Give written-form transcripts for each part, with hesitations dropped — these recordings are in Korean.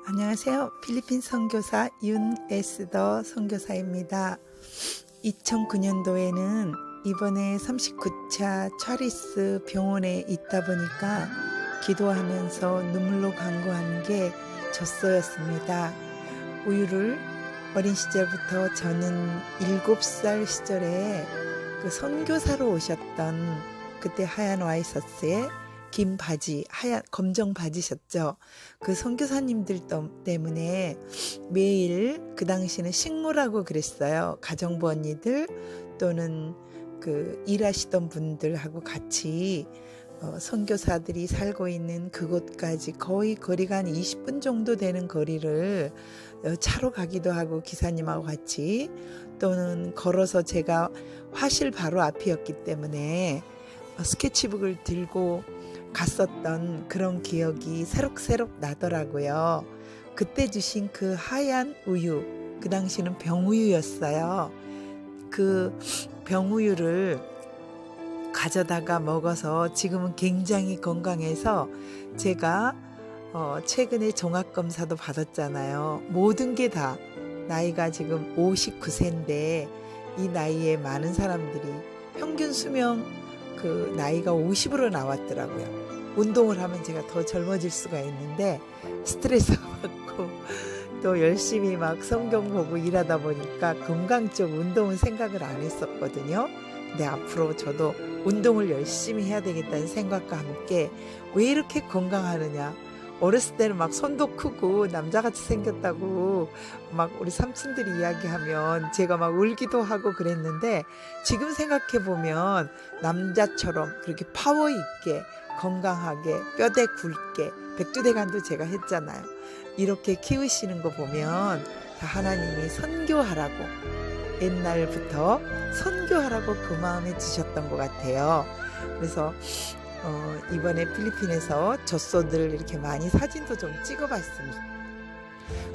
안녕하세요. 필리핀 선교사 윤에스더 선교사입니다. 2009년도에는 이번에 39차 차리스 병원에 있다 보니까 기도하면서 눈물로 간구한 게 젖소였습니다. 우유를 어린 시절부터 저는 7살 시절에 그 선교사로 오셨던 그때 하얀 와이셔츠에 긴 바지, 하얀 검정 바지셨죠. 그 선교사님들 때문에 매일 그 당시는 식모라고 그랬어요. 가정부 언니들 또는 그 일하시던 분들하고 같이 선교사들이 살고 있는 그곳까지 거의 거리가 한 20분 정도 되는 거리를 차로 가기도 하고 기사님하고 같이 또는 걸어서 제가 화실 바로 앞이었기 때문에 스케치북을 들고 갔었던 그런 기억이 새록새록 나더라고요. 그때 주신 그 하얀 우유, 그 당시는 병우유였어요. 그 병우유를 가져다가 먹어서 지금은 굉장히 건강해서 제가 최근에 종합검사도 받았잖아요. 모든 게 다 나이가 지금 59세인데 이 나이에 많은 사람들이 평균 수명 그 나이가 50으로 나왔더라고요. 운동을 하면 제가 더 젊어질 수가 있는데 스트레스 받고 또 열심히 막 성경 보고 일하다 보니까 건강 쪽 운동은 생각을 안 했었거든요. 근데 앞으로 저도 운동을 열심히 해야 되겠다는 생각과 함께 왜 이렇게 건강하느냐. 어렸을 때는 막 손도 크고 남자같이 생겼다고 막 우리 삼촌들이 이야기하면 제가 막 울기도 하고 그랬는데 지금 생각해보면 남자처럼 그렇게 파워 있게 건강하게 뼈대 굵게 백두대간도 제가 했잖아요. 이렇게 키우시는 거 보면 다 하나님이 선교하라고 옛날부터 선교하라고 그 마음에 주셨던 것 같아요. 그래서 이번에 필리핀에서 젖소들 이렇게 많이 사진도 좀 찍어봤습니다.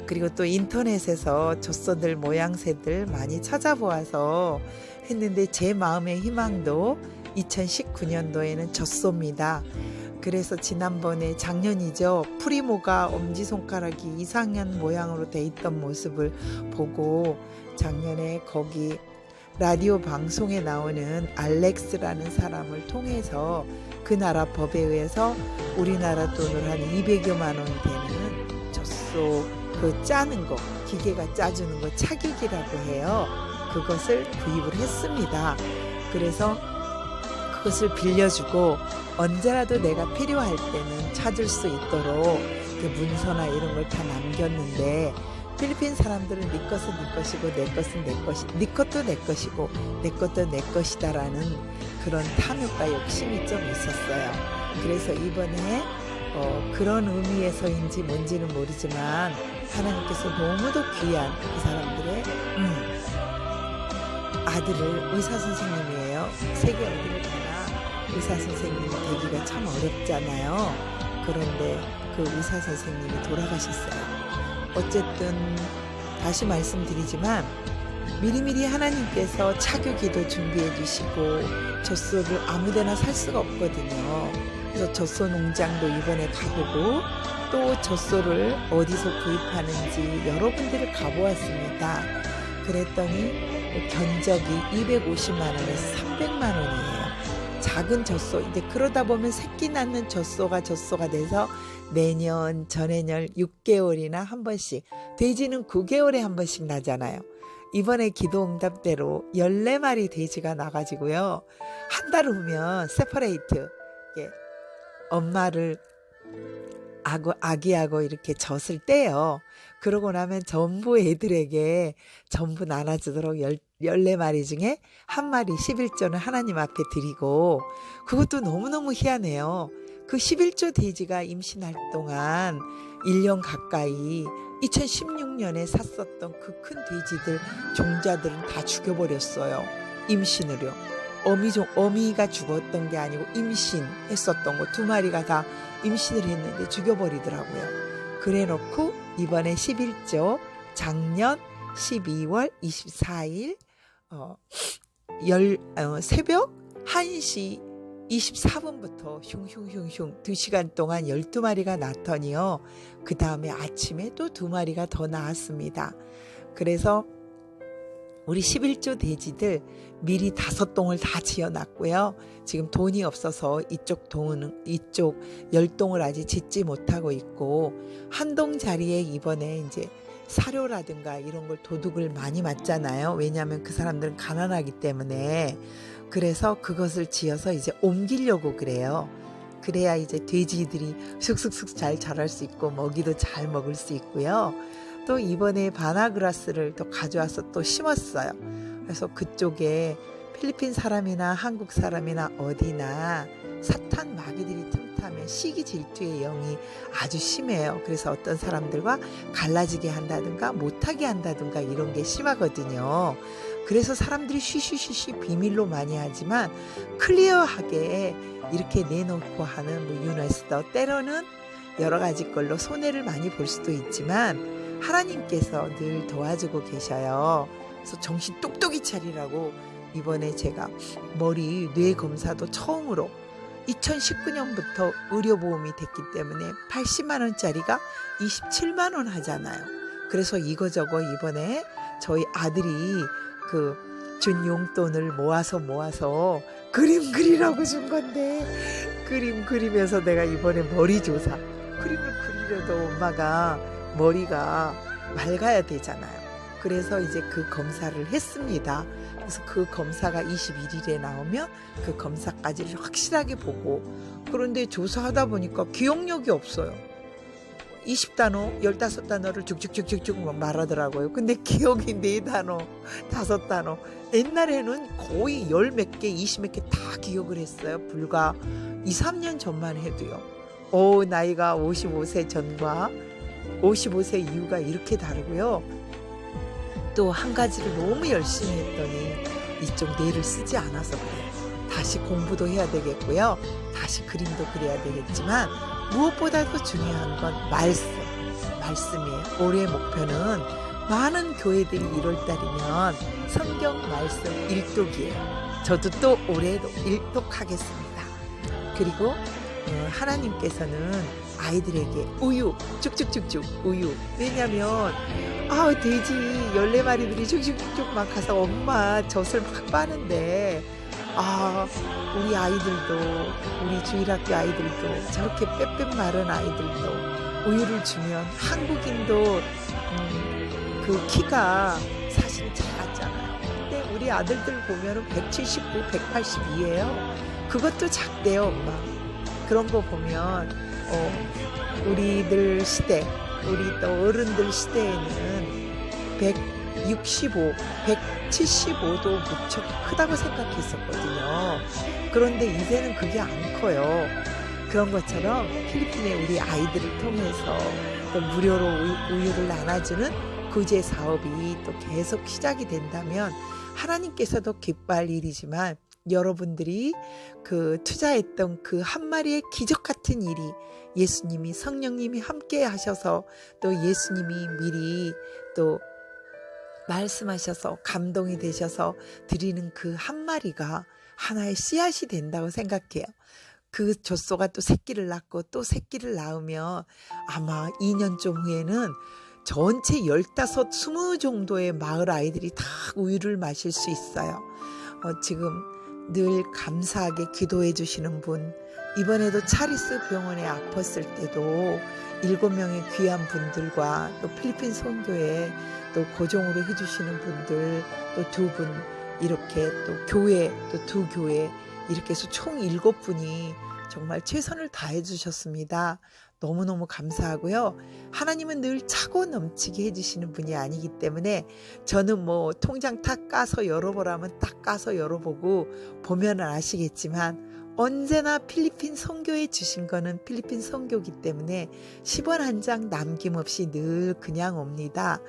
그리고 또 인터넷에서 젖소들 모양새들 많이 찾아보아서 했는데 제 마음의 희망도 2019년도에는 젖소입니다. 그래서 지난번에 작년이죠. 프리모가 엄지손가락이 이상한 모양으로 돼 있던 모습을 보고 작년에 거기 라디오 방송에 나오는 알렉스라는 사람을 통해서 그 나라 법에 의해서 우리나라 돈으로 한 200여만 원 되는 젖소 그 짜는 거 기계가 짜주는 거 착육이라고 해요. 그것을 구입을 했습니다. 그래서 그것을 빌려주고 언제라도 내가 필요할 때는 찾을 수 있도록 그 문서나 이런 걸 다 남겼는데 필리핀 사람들은 네 것은 네 것이고 내 것은 내 것이 네 것도 내 것이고 내 것도 내 것이다라는 그런 탐욕과 욕심이 좀 있었어요. 그래서 이번에 그런 의미에서인지 뭔지는 모르지만 하나님께서 너무도 귀한 그 사람들의 아들을 의사 선생님이에요. 세계 어디를 가나 의사 선생님이 되기가 참 어렵잖아요. 그런데 그 의사 선생님이 돌아가셨어요. 어쨌든 다시 말씀드리지만 미리미리 하나님께서 차교기도 준비해 주시고 젖소를 아무데나 살 수가 없거든요. 그래서 젖소 농장도 이번에 가보고 또 젖소를 어디서 구입하는지 여러 군데를 가보았습니다. 그랬더니 견적이 250만 원에서 300만 원이에요. 작은 젖소. 이제 그러다 보면 새끼 낳는 젖소가 돼서 내년, 전해년 6개월이나 한 번씩, 돼지는 9개월에 한 번씩 나잖아요. 이번에 기도응답대로 14마리 돼지가 나가지고요. 한 달 후면 세퍼레이트, 엄마를 아기하고 이렇게 젖을 떼요. 그러고 나면 전부 애들에게 전부 나눠주도록 14마리 중에 한 마리 11조는 하나님 앞에 드리고 그것도 너무너무 희한해요. 그 11조 돼지가 임신할 동안 1년 가까이 2016년에 샀었던 그 큰 돼지들 종자들은 다 죽여버렸어요. 임신으로. 어미가 죽었던 게 아니고 임신했었던 거 2마리가 다 임신을 했는데 죽여버리더라고요. 그래 놓고 이번에 11조 작년 12월 24일 새벽 1시 24분부터 슝슝슝슝 2시간 동안 12마리가 낳더니요. 그 다음에 아침에 또 2마리가 더 나왔습니다. 그래서 우리 11조 돼지들 미리 5동을 다 지어놨고요. 지금 돈이 없어서 이쪽 10동을 아직 짓지 못하고 있고, 한 동 자리에 이번에 이제 사료라든가 이런 걸 도둑을 많이 맞잖아요. 왜냐하면 그 사람들은 가난하기 때문에. 그래서 그것을 지어서 이제 옮기려고 그래요. 그래야 이제 돼지들이 쑥쑥쑥 잘 자랄 수 있고 먹이도 잘 먹을 수 있고요. 또 이번에 바나그라스를 또 가져와서 또 심었어요. 그래서 그쪽에 필리핀 사람이나 한국 사람이나 어디나 사탄 마귀들이 틈타면 시기 질투의 영이 아주 심해요. 그래서 어떤 사람들과 갈라지게 한다든가 못하게 한다든가 이런 게 심하거든요. 그래서 사람들이 쉬쉬쉬쉬 비밀로 많이 하지만 클리어하게 이렇게 내놓고 하는 뭐 유네스터, 때로는 여러 가지 걸로 손해를 많이 볼 수도 있지만 하나님께서 늘 도와주고 계셔요. 그래서 정신 똑똑히 차리라고 이번에 제가 머리 뇌 검사도 처음으로 2019년부터 의료보험이 됐기 때문에 80만 원짜리가 27만 원 하잖아요. 그래서 이거저거 이번에 저희 아들이 준 용돈을 모아서 그림 그리라고 준 건데, 그림 그리면서 내가 이번에 머리 조사, 그림을 그리려도 엄마가 머리가 맑아야 되잖아요. 그래서 이제 그 검사를 했습니다. 그래서 그 검사가 21일에 나오면 그 검사까지를 확실하게 보고, 그런데 조사하다 보니까 기억력이 없어요. 20단어, 15단어를 쭉쭉쭉쭉 말하더라고요. 근데 기억이 4단어, 5단어. 옛날에는 거의 10몇 개, 20몇 개 다 기억을 했어요. 불과 2, 3년 전만 해도요. 나이가 55세 전과 55세 이후가 이렇게 다르고요. 또 한 가지를 너무 열심히 했더니 이쪽 뇌를 쓰지 않아서 그래요. 다시 공부도 해야 되겠고요. 다시 그림도 그려야 되겠지만 무엇보다도 중요한 건 말씀이에요. 올해 목표는 많은 교회들이 1월달이면 성경 말씀 일독이에요. 저도 또 올해도 일독하겠습니다. 그리고 하나님께서는 아이들에게 우유 쭉쭉쭉쭉 우유, 왜냐면 돼지 14마리들이 쭉쭉쭉 막 가서 엄마 젖을 막 빠는데 우리 아이들도, 우리 주일학교 아이들도, 저렇게 빼빼 마른 아이들도 우유를 주면, 한국인도 그 키가 사실 작았잖아요. 근데 우리 아들들 보면은 179, 182예요. 그것도 작대요, 엄마. 그런 거 보면 우리들 시대, 우리 또 어른들 시대에는 165, 175도 무척 크다고 생각했었거든요. 그런데 이제는 그게 안 커요. 그런 것처럼 필리핀의 우리 아이들을 통해서 또 무료로 우유를 나눠주는 구제 사업이 또 계속 시작이 된다면 하나님께서도 기뻐할 일이지만, 여러분들이 투자했던 그 한 마리의 기적 같은 일이 예수님이, 성령님이 함께 하셔서, 또 예수님이 미리 또 말씀하셔서 감동이 되셔서 드리는 그 한 마리가 하나의 씨앗이 된다고 생각해요. 그 젖소가 또 새끼를 낳고 또 새끼를 낳으면 아마 2년 좀 후에는 전체 15, 20 정도의 마을 아이들이 다 우유를 마실 수 있어요. 지금 늘 감사하게 기도해 주시는 분, 이번에도 차리스 병원에 아팠을 때도 7명의 귀한 분들과 또 필리핀 선교회 또 고정으로 해주시는 분들 또 2분, 이렇게 또 교회 또 2교회, 이렇게 해서 총 7분이 정말 최선을 다해 주셨습니다. 너무너무 감사하고요. 하나님은 늘 차고 넘치게 해주시는 분이 아니기 때문에 저는 뭐 통장 탁 까서 열어보라면 딱 까서 열어보고 보면 아시겠지만, 언제나 필리핀 선교에 주신 거는 필리핀 선교이기 때문에 10원 한 장 남김없이 늘 그냥 옵니다.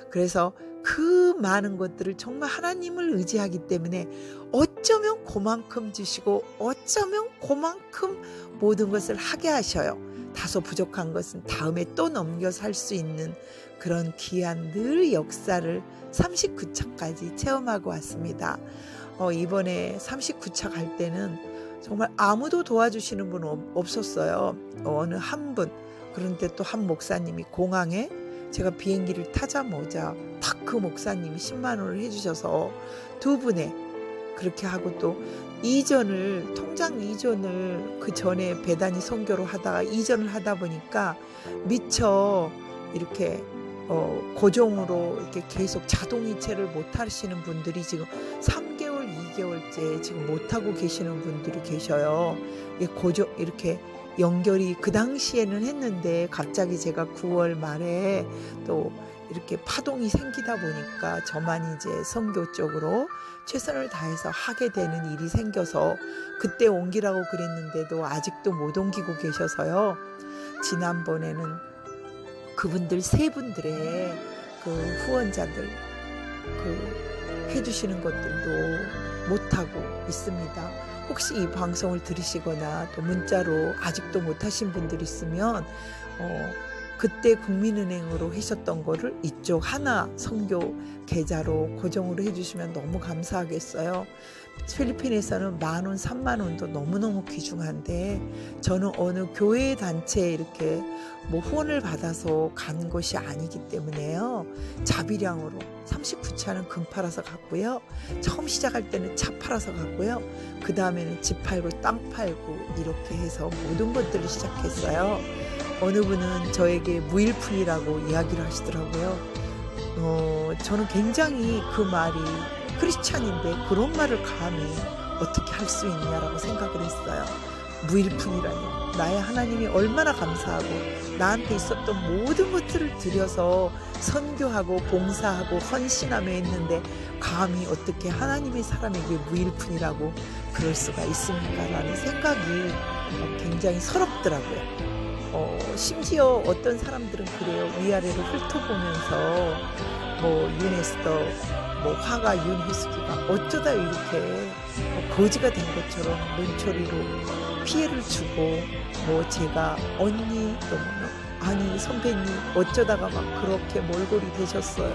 그래서 그 많은 것들을 정말 하나님을 의지하기 때문에 어쩌면 그만큼 주시고 어쩌면 그만큼 모든 것을 하게 하셔요. 다소 부족한 것은 다음에 또 넘겨서 할 수 있는 그런 귀한 늘 역사를 39차까지 체험하고 왔습니다. 이번에 39차 갈 때는 정말 아무도 도와주시는 분 없었어요. 어느 한 분. 그런데 또 한 목사님이 공항에 제가 비행기를 타자마자 딱 그 목사님이 10만 원을 해주셔서 두 분에 그렇게 하고 또 통장 이전을 그 전에 배단위 선교로 하다가 이전을 하다 보니까 미처 이렇게 고정으로 이렇게 계속 자동이체를 못 하시는 분들이 지금 3개월, 2개월째 지금 못 하고 계시는 분들이 계셔요. 이렇게 연결이 그 당시에는 했는데 갑자기 제가 9월 말에 또 이렇게 파동이 생기다 보니까 저만 이제 선교 쪽으로 최선을 다해서 하게 되는 일이 생겨서 그때 옮기라고 그랬는데도 아직도 못 옮기고 계셔서요. 지난번에는 그분들 세 분들의 그 후원자들 해주시는 것들도 못하고 있습니다. 혹시 이 방송을 들으시거나 또 문자로 아직도 못하신 분들 있으면 그때 국민은행으로 하셨던 거를 이쪽 하나 선교 계좌로 고정으로 해주시면 너무 감사하겠어요. 필리핀에서는 10,000원, 30,000원도 너무너무 귀중한데 저는 어느 교회 단체에 이렇게 후원을 받아서 간 것이 아니기 때문에요. 자비량으로 39차는 금 팔아서 갔고요. 처음 시작할 때는 차 팔아서 갔고요. 그 다음에는 집 팔고 땅 팔고 이렇게 해서 모든 것들을 시작했어요. 어느 분은 저에게 무일푼이라고 이야기를 하시더라고요. 저는 굉장히 그 말이 크리스찬인데 그런 말을 감히 어떻게 할 수 있냐라고 생각을 했어요. 무일푼이라니. 나의 하나님이 얼마나 감사하고 나한테 있었던 모든 것들을 들여서 선교하고 봉사하고 헌신하며 했는데 감히 어떻게 하나님의 사람에게 무일푼이라고 그럴 수가 있습니까? 라는 생각이 굉장히 서럽더라고요. 심지어 어떤 사람들은 그래요. 위아래로 훑어보면서 유네스터 화가 윤희숙이가 어쩌다 이렇게 거지가 된 것처럼 눈초리로 피해를 주고 제가 언니 아니 선배님 어쩌다가 막 그렇게 몰골이 되셨어요.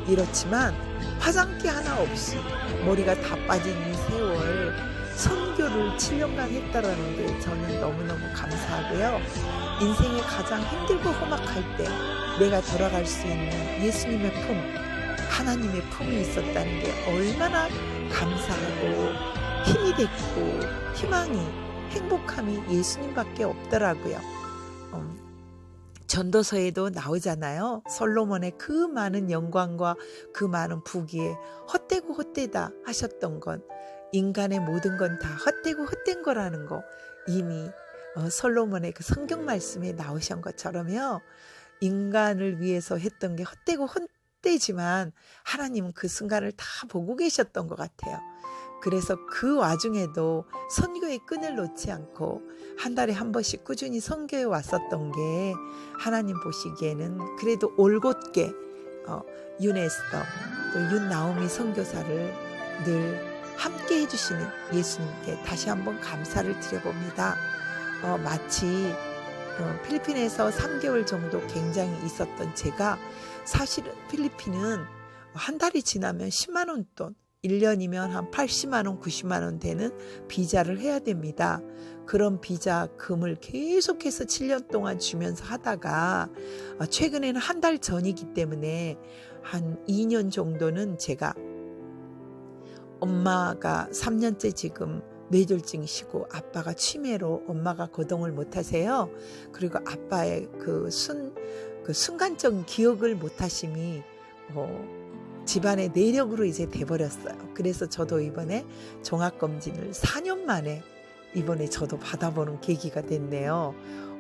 이렇지만 화장기 하나 없이 머리가 다 빠진 이 세월 선교를 7년간 했다라는 게 저는 너무너무 감사하고요. 인생의 가장 힘들고 험악할 때 내가 돌아갈 수 있는 예수님의 품, 하나님의 품이 있었다는 게 얼마나 감사하고 힘이 됐고 희망이 행복함이 예수님밖에 없더라고요. 전도서에도 나오잖아요. 솔로몬의 그 많은 영광과 그 많은 부귀에 헛되고 헛되다 하셨던 건 인간의 모든 건 다 헛되고 헛된 거라는 거 이미 솔로몬의 그 성경 말씀에 나오신 것처럼요. 인간을 위해서 했던 게 헛되고 헛되지만 하나님은 그 순간을 다 보고 계셨던 것 같아요. 그래서 그 와중에도 선교의 끈을 놓지 않고 한 달에 한 번씩 꾸준히 선교에 왔었던 게 하나님 보시기에는 그래도 올곧게 윤에스더 또 윤나오미 선교사를 늘 함께 해주시는 예수님께 다시 한번 감사를 드려봅니다. 마치 필리핀에서 3개월 정도 굉장히 있었던 제가 사실은 필리핀은 한 달이 지나면 10만 원 돈 1년이면 한 80만 원, 90만 원 되는 비자를 해야 됩니다. 그런 비자 금을 계속해서 7년 동안 주면서 하다가 최근에는 한 달 전이기 때문에 한 2년 정도는 제가 엄마가 3년째 지금 뇌졸중이시고 아빠가 치매로 엄마가 거동을 못 하세요. 그리고 아빠의 그 순간적인 기억을 못 하심이 집안의 내력으로 이제 돼버렸어요. 그래서 저도 이번에 종합검진을 4년 만에 이번에 저도 받아보는 계기가 됐네요.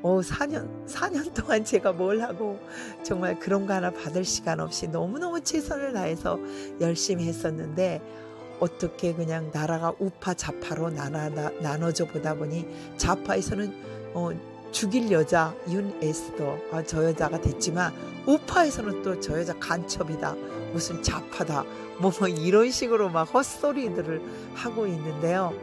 4년 동안 제가 뭘 하고 정말 그런 거 하나 받을 시간 없이 너무너무 최선을 다해서 열심히 했었는데 어떻게 그냥 나라가 우파 좌파로 나눠져 보다 보니 좌파에서는 죽일 여자 윤에스더 저 여자가 됐지만 우파에서는 또 저 여자 간첩이다 무슨 좌파다 뭐 이런 식으로 막 헛소리들을 하고 있는데요.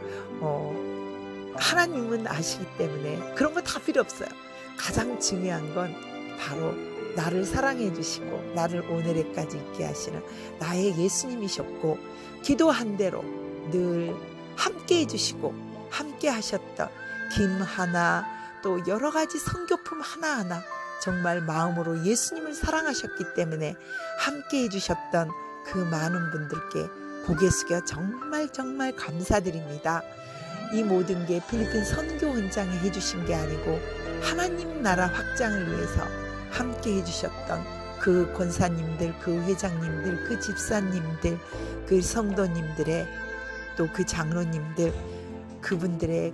하나님은 아시기 때문에 그런 거 다 필요 없어요. 가장 중요한 건 바로 나를 사랑해 주시고 나를 오늘에까지 있게 하시는 나의 예수님이셨고 기도한 대로 늘 함께 해주시고 함께 하셨던 김 하나, 또 여러 가지 선교품 하나하나 정말 마음으로 예수님을 사랑하셨기 때문에 함께 해주셨던 그 많은 분들께 고개 숙여 정말 정말 감사드립니다. 이 모든 게 필리핀 선교 현장에 해주신 게 아니고 하나님 나라 확장을 위해서 함께 해주셨던 그 권사님들, 그 회장님들, 그 집사님들, 그 성도님들의 또 그 장로님들, 그분들의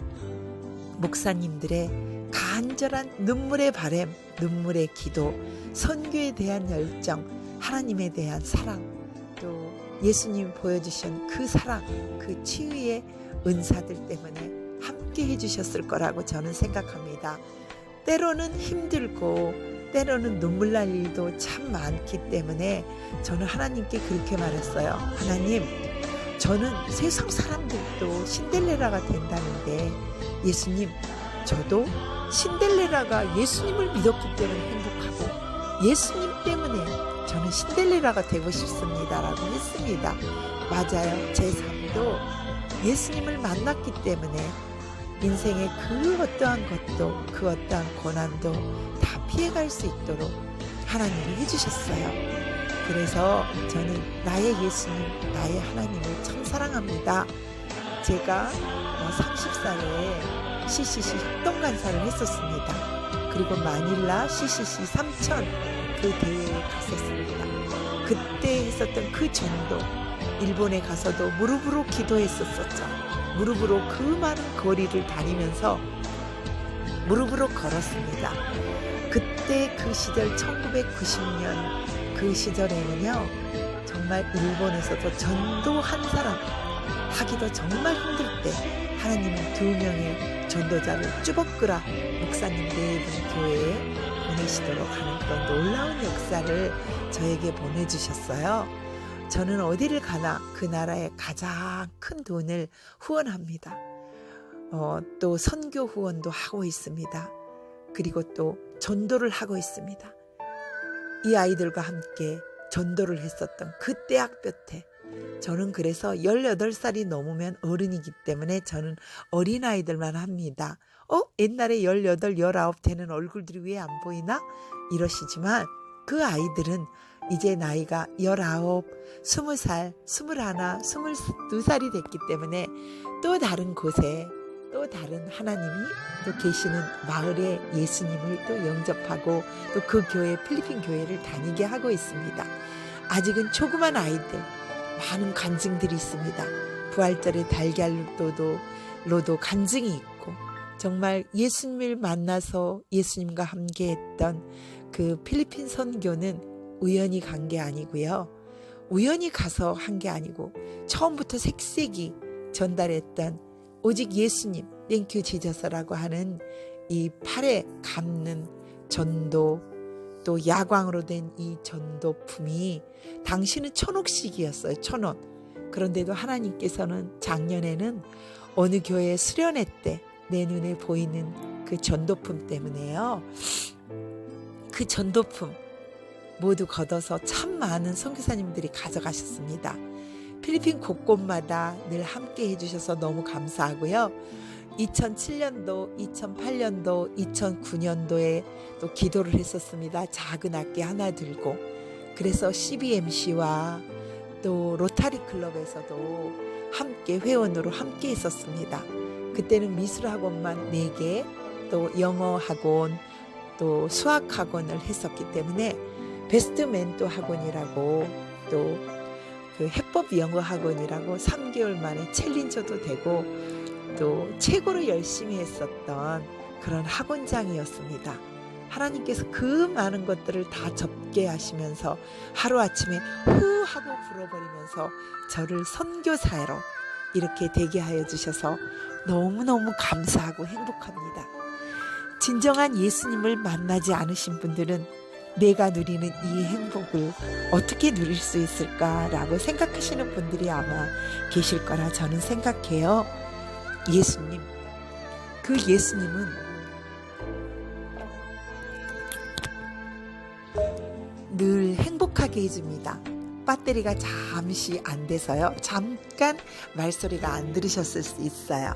목사님들의 간절한 눈물의 바람, 눈물의 기도, 선교에 대한 열정, 하나님에 대한 사랑, 또 예수님 보여주신 그 사랑, 그 치유의 은사들 때문에 함께 해주셨을 거라고 저는 생각합니다. 때로는 힘들고 때로는 눈물 날 일도 참 많기 때문에 저는 하나님께 그렇게 말했어요. 하나님, 저는 세상 사람들도 신데렐라가 된다는데 예수님, 저도 신데렐라가 예수님을 믿었기 때문에 행복하고 예수님 때문에 저는 신데렐라가 되고 싶습니다 라고 했습니다. 맞아요. 제 삶도 예수님을 만났기 때문에 인생의 그 어떠한 것도, 그 어떠한 고난도 다 피해갈 수 있도록 하나님이 해주셨어요. 그래서 저는 나의 예수님, 나의 하나님을 참 사랑합니다. 제가 30살에 CCC 협동간사를 했었습니다. 그리고 마닐라 CCC 3000 그 대회에 갔었습니다. 그때 했었던 그 전도, 일본에 가서도 무릎으로 기도했었었죠. 무릎으로 그 많은 거리를 다니면서 무릎으로 걸었습니다. 그때 그 시절 1990년 그 시절에는요, 정말 일본에서도 전도 한 사람 하기도 정말 힘들 때 하나님은 2명의 전도자를 쭈벅그라 목사님 4분 교회에 보내시도록 하는 그런 놀라운 역사를 저에게 보내주셨어요. 저는 어디를 가나 그 나라의 가장 큰 돈을 후원합니다. 또 선교 후원도 하고 있습니다. 그리고 또 전도를 하고 있습니다. 이 아이들과 함께 전도를 했었던 그 대학교 때 저는 그래서 18살이 넘으면 어른이기 때문에 저는 어린아이들만 합니다. 옛날에 18, 19 되는 얼굴들이 왜 안 보이나? 이러시지만 그 아이들은 이제 나이가 19, 20살, 21, 22살이 됐기 때문에 또 다른 곳에 또 다른 하나님이 또 계시는 마을에 예수님을 또 영접하고 또 그 교회, 필리핀 교회를 다니게 하고 있습니다. 아직은 조그만 아이들, 많은 간증들이 있습니다. 부활절의 달걀로도 간증이 있고 정말 예수님을 만나서 예수님과 함께 했던 그 필리핀 선교는 우연히 간 게 아니고요. 우연히 가서 한 게 아니고 처음부터 색색이 전달했던 오직 예수님, 땡큐 지저스라고 하는 이 팔에 감는 전도, 또 야광으로 된 이 전도품이 당시는 1,000원씩이었어요. 1,000원. 그런데도 하나님께서는 작년에는 어느 교회 수련회 때 내 눈에 보이는 그 전도품 때문에요. 그 전도품 모두 걷어서 참 많은 선교사님들이 가져가셨습니다. 필리핀 곳곳마다 늘 함께 해주셔서 너무 감사하고요. 2007년도, 2008년도, 2009년도에 또 기도를 했었습니다. 작은 악기 하나 들고. 그래서 CBMC와 또 로타리 클럽에서도 함께 회원으로 함께 있었습니다. 그때는 미술학원만 4개, 또 영어학원, 또 수학학원을 했었기 때문에 베스트 멘토 학원이라고 또 그 해법 영어 학원이라고 3개월 만에 챌린저도 되고 또 최고로 열심히 했었던 그런 학원장이었습니다. 하나님께서 그 많은 것들을 다 접게 하시면서 하루아침에 후 하고 불어버리면서 저를 선교사로 이렇게 되게 하여 주셔서 너무너무 감사하고 행복합니다. 진정한 예수님을 만나지 않으신 분들은 내가 누리는 이 행복을 어떻게 누릴 수 있을까라고 생각하시는 분들이 아마 계실 거라 저는 생각해요. 예수님, 그 예수님은 늘 행복하게 해줍니다. 배터리가 잠시 안 돼서요. 잠깐 말소리가 안 들으셨을 수 있어요.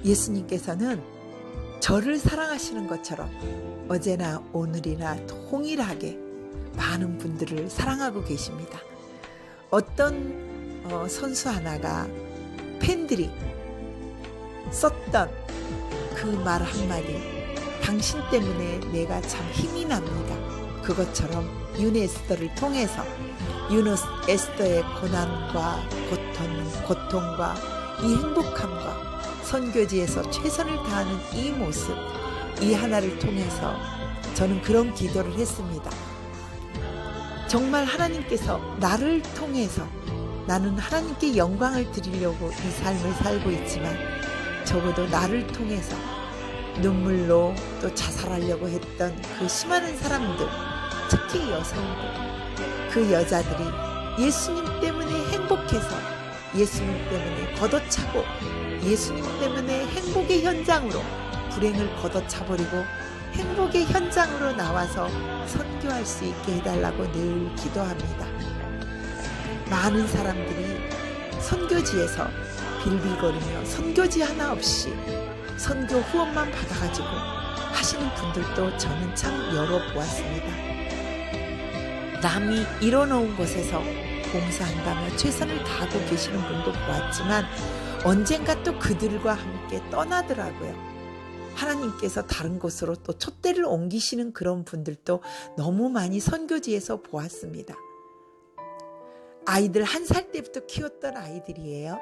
예수님께서는 저를 사랑하시는 것처럼 어제나 오늘이나 동일하게 많은 분들을 사랑하고 계십니다. 어떤 선수 하나가 팬들이 썼던 그 말 한마디, 당신 때문에 내가 참 힘이 납니다. 그것처럼 윤 에스더를 통해서 윤 에스더의 고난과 고통과 이 행복함과 선교지에서 최선을 다하는 이 모습, 이 하나를 통해서 저는 그런 기도를 했습니다. 정말 하나님께서 나를 통해서 나는 하나님께 영광을 드리려고 이 삶을 살고 있지만 적어도 나를 통해서 눈물로 또 자살하려고 했던 그 수많은 사람들, 특히 여성들, 그 여자들이 예수님 때문에 행복해서 예수님 때문에 걷어차고 예수님 때문에 행복의 현장으로 불행을 걷어차버리고 행복의 현장으로 나와서 선교할 수 있게 해달라고 늘 기도합니다. 많은 사람들이 선교지에서 빌빌거리며 선교지 하나 없이 선교 후원만 받아가지고 하시는 분들도 저는 참 열어보았습니다. 남이 이뤄놓은 곳에서 봉사한다며 최선을 다하고 계시는 분도 보았지만 언젠가 또 그들과 함께 떠나더라고요. 하나님께서 다른 곳으로 또 촛대를 옮기시는 그런 분들도 너무 많이 선교지에서 보았습니다. 아이들 1살 때부터 키웠던 아이들이에요.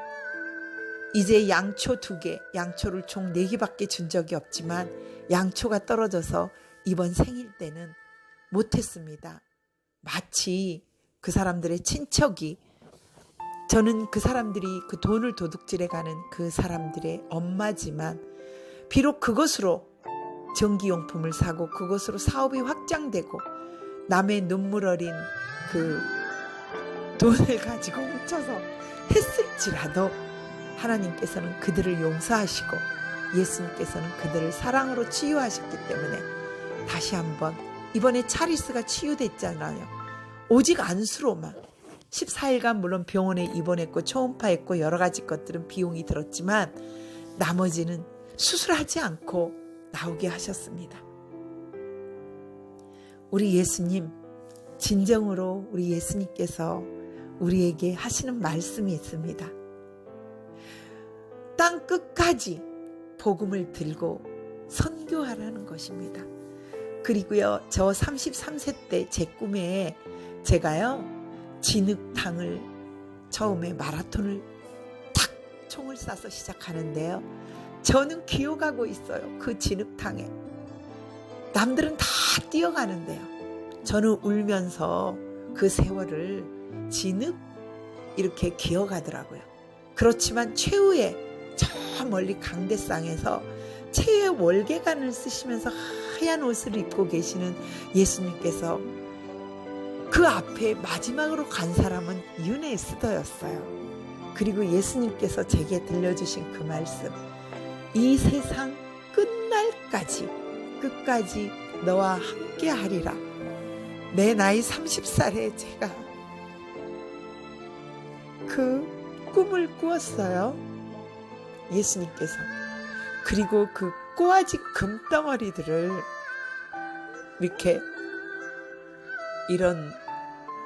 이제 양초 2개, 양초를 총 4개밖에 준 적이 없지만 양초가 떨어져서 이번 생일 때는 못했습니다. 마치 그 사람들의 친척이, 저는 그 사람들이 그 돈을 도둑질해 가는 그 사람들의 엄마지만 비록 그것으로 전기용품을 사고 그것으로 사업이 확장되고 남의 눈물 어린 그 돈을 가지고 훔쳐서 했을지라도 하나님께서는 그들을 용서하시고 예수님께서는 그들을 사랑으로 치유하셨기 때문에 다시 한번 이번에 차리스가 치유됐잖아요. 오직 안수로만 14일간 물론 병원에 입원했고 초음파했고 여러 가지 것들은 비용이 들었지만 나머지는 수술하지 않고 나오게 하셨습니다. 우리 예수님, 진정으로 우리 예수님께서 우리에게 하시는 말씀이 있습니다. 땅 끝까지 복음을 들고 선교하라는 것입니다. 그리고요, 저 33세 때 제 꿈에 제가요, 진흙탕을 처음에 마라톤을 탁 총을 쏴서 시작하는데요. 저는 기어가고 있어요. 그 진흙탕에. 남들은 다 뛰어가는데요. 저는 울면서 그 세월을 진흙 이렇게 기어가더라고요. 그렇지만 최후의 저 멀리 강대상에서 최후의 월계관을 쓰시면서 하얀 옷을 입고 계시는 예수님께서 그 앞에 마지막으로 간 사람은 윤 에스더였어요. 그리고 예수님께서 제게 들려주신 그 말씀, 이 세상 끝날까지 끝까지 너와 함께 하리라. 내 나이 30살에 제가 그 꿈을 꾸었어요. 예수님께서. 그리고 그 꼬아진 금덩어리들을 이렇게 이런,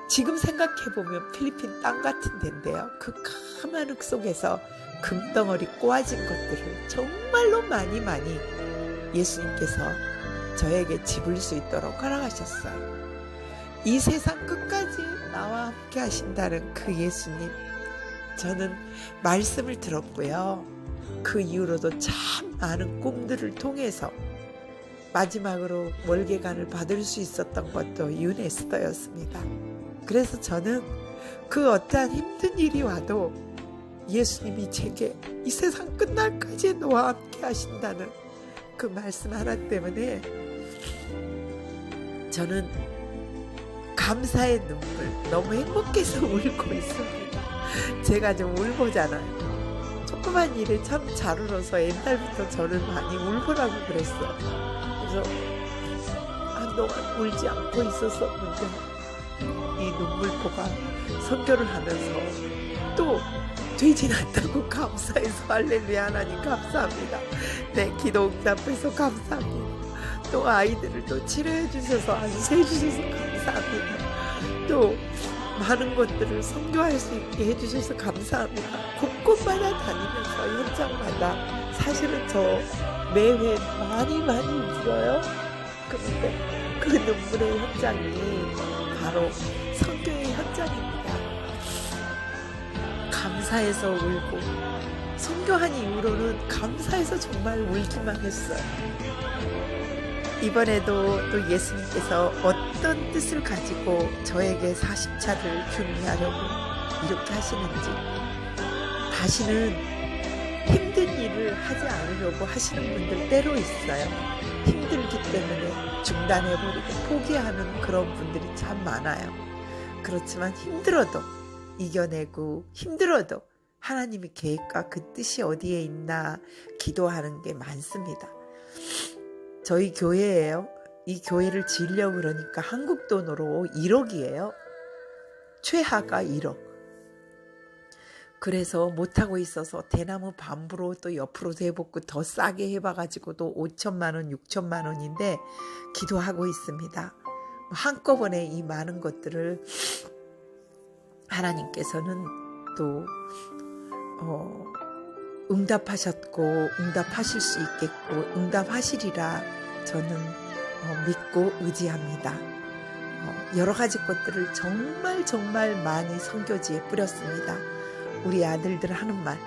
지금 생각해보면 필리핀 땅 같은 데인데요. 그 까만 흙 속에서 금덩어리 꼬아진 것들을 정말로 많이 예수님께서 저에게 집을 수 있도록 허락하셨어요. 이 세상 끝까지 나와 함께 하신다는 그 예수님, 저는 말씀을 들었고요. 그 이후로도 참 많은 꿈들을 통해서 마지막으로 월계관을 받을 수 있었던 것도 윤 에스더였습니다. 그래서 저는 그 어떠한 힘든 일이 와도 예수님이 제게 이 세상 끝날까지 너와 함께 하신다는 그 말씀 하나 때문에 저는 감사의 눈물, 너무 행복해서 울고 있습니다. 제가 좀 울보잖아요. 조그만 일에 참 잘 울어서 옛날부터 저를 많이 울보라고 그랬어요. 그래서 한동안 울지 않고 있었었는데 이 눈물보가 선교를 하면서 또 되지 않다고 감사해서 할렐루야 하나님 감사합니다. 네, 기도 응답해서 감사합니다. 또 아이들을 또 치료해 주셔서 안수해 주셔서 감사합니다. 또 많은 것들을 선교할 수 있게 해주셔서 감사합니다. 곳곳마다 다니면서 현장마다 사실은 저 매회 많이 울어요. 그런데 그 눈물의 현장이 바로 선교의 현장입니다. 감사해서 울고 선교한 이후로는 감사해서 정말 울기만 했어요. 이번에도 또 예수님께서 어떤 뜻을 가지고 저에게 40차를 준비하려고 이렇게 하시는지, 다시는 힘든 일을 하지 않으려고 하시는 분들 때로 있어요. 힘들기 때문에 중단해버리고 포기하는 그런 분들이 참 많아요. 그렇지만 힘들어도 이겨내고 힘들어도 하나님의 계획과 그 뜻이 어디에 있나 기도하는 게 많습니다. 저희 교회예요. 이 교회를 지으려고 그러니까 한국 돈으로 1억이에요. 최하가 1억. 그래서 못하고 있어서 대나무 반부로 또 옆으로도 해보고 더 싸게 해봐가지고 또 5천만 원, 6천만 원인데 기도하고 있습니다. 한꺼번에 이 많은 것들을 하나님께서는 또 응답하셨고 응답하실 수 있겠고 응답하시리라 저는 믿고 의지합니다. 여러 가지 것들을 정말 많이 선교지에 뿌렸습니다. 우리 아들들 하는 말,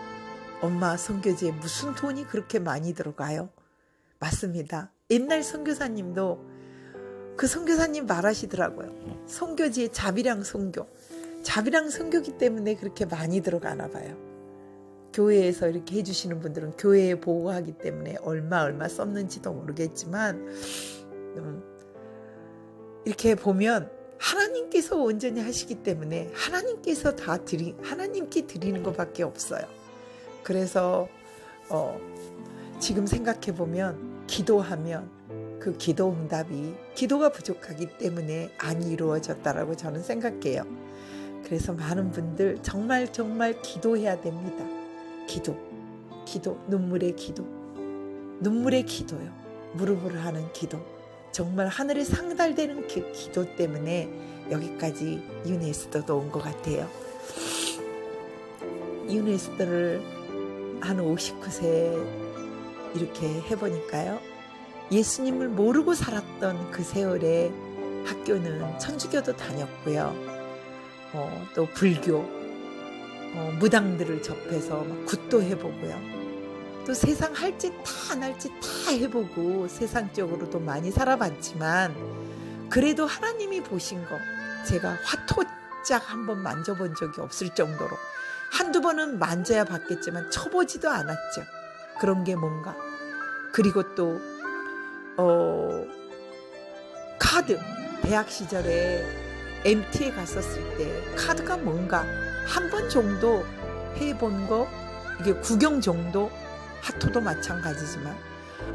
엄마 선교지에 무슨 돈이 그렇게 많이 들어가요? 맞습니다. 옛날 선교사님도 그 선교사님 말하시더라고요. 선교지에 자비랑 선교기 때문에 그렇게 많이 들어가나 봐요. 교회에서 이렇게 해주시는 분들은 교회에 보고하기 때문에 얼마 썼는지도 모르겠지만 이렇게 보면 하나님께서 온전히 하시기 때문에 하나님께서 하나님께 드리는 것밖에 없어요. 그래서 지금 생각해 보면 기도하면 그 기도 응답이 기도가 부족하기 때문에 안 이루어졌다라고 저는 생각해요. 그래서 많은 분들 정말 기도해야 됩니다. 기도, 눈물의 기도요. 무릎을 하는 기도. 정말 하늘에 상달되는 그 기도 때문에 여기까지 유네스터도 온 것 같아요. 유네스터를 한 59세 이렇게 해보니까요. 예수님을 모르고 살았던 그 세월에 학교는 천주교도 다녔고요. 또 불교, 무당들을 접해서 막 굿도 해보고요. 또 세상 할 짓 다 안 할 짓 다 해보고 세상적으로도 많이 살아봤지만 그래도 하나님이 보신 거 제가 화토짝 한번 만져본 적이 없을 정도로 한두 번은 만져야 봤겠지만 쳐보지도 않았죠. 그런 게 뭔가. 그리고 또 카드, 대학 시절에 MT에 갔었을 때 카드가 뭔가 한 번 정도 해본 거, 이게 구경 정도, 하토도 마찬가지지만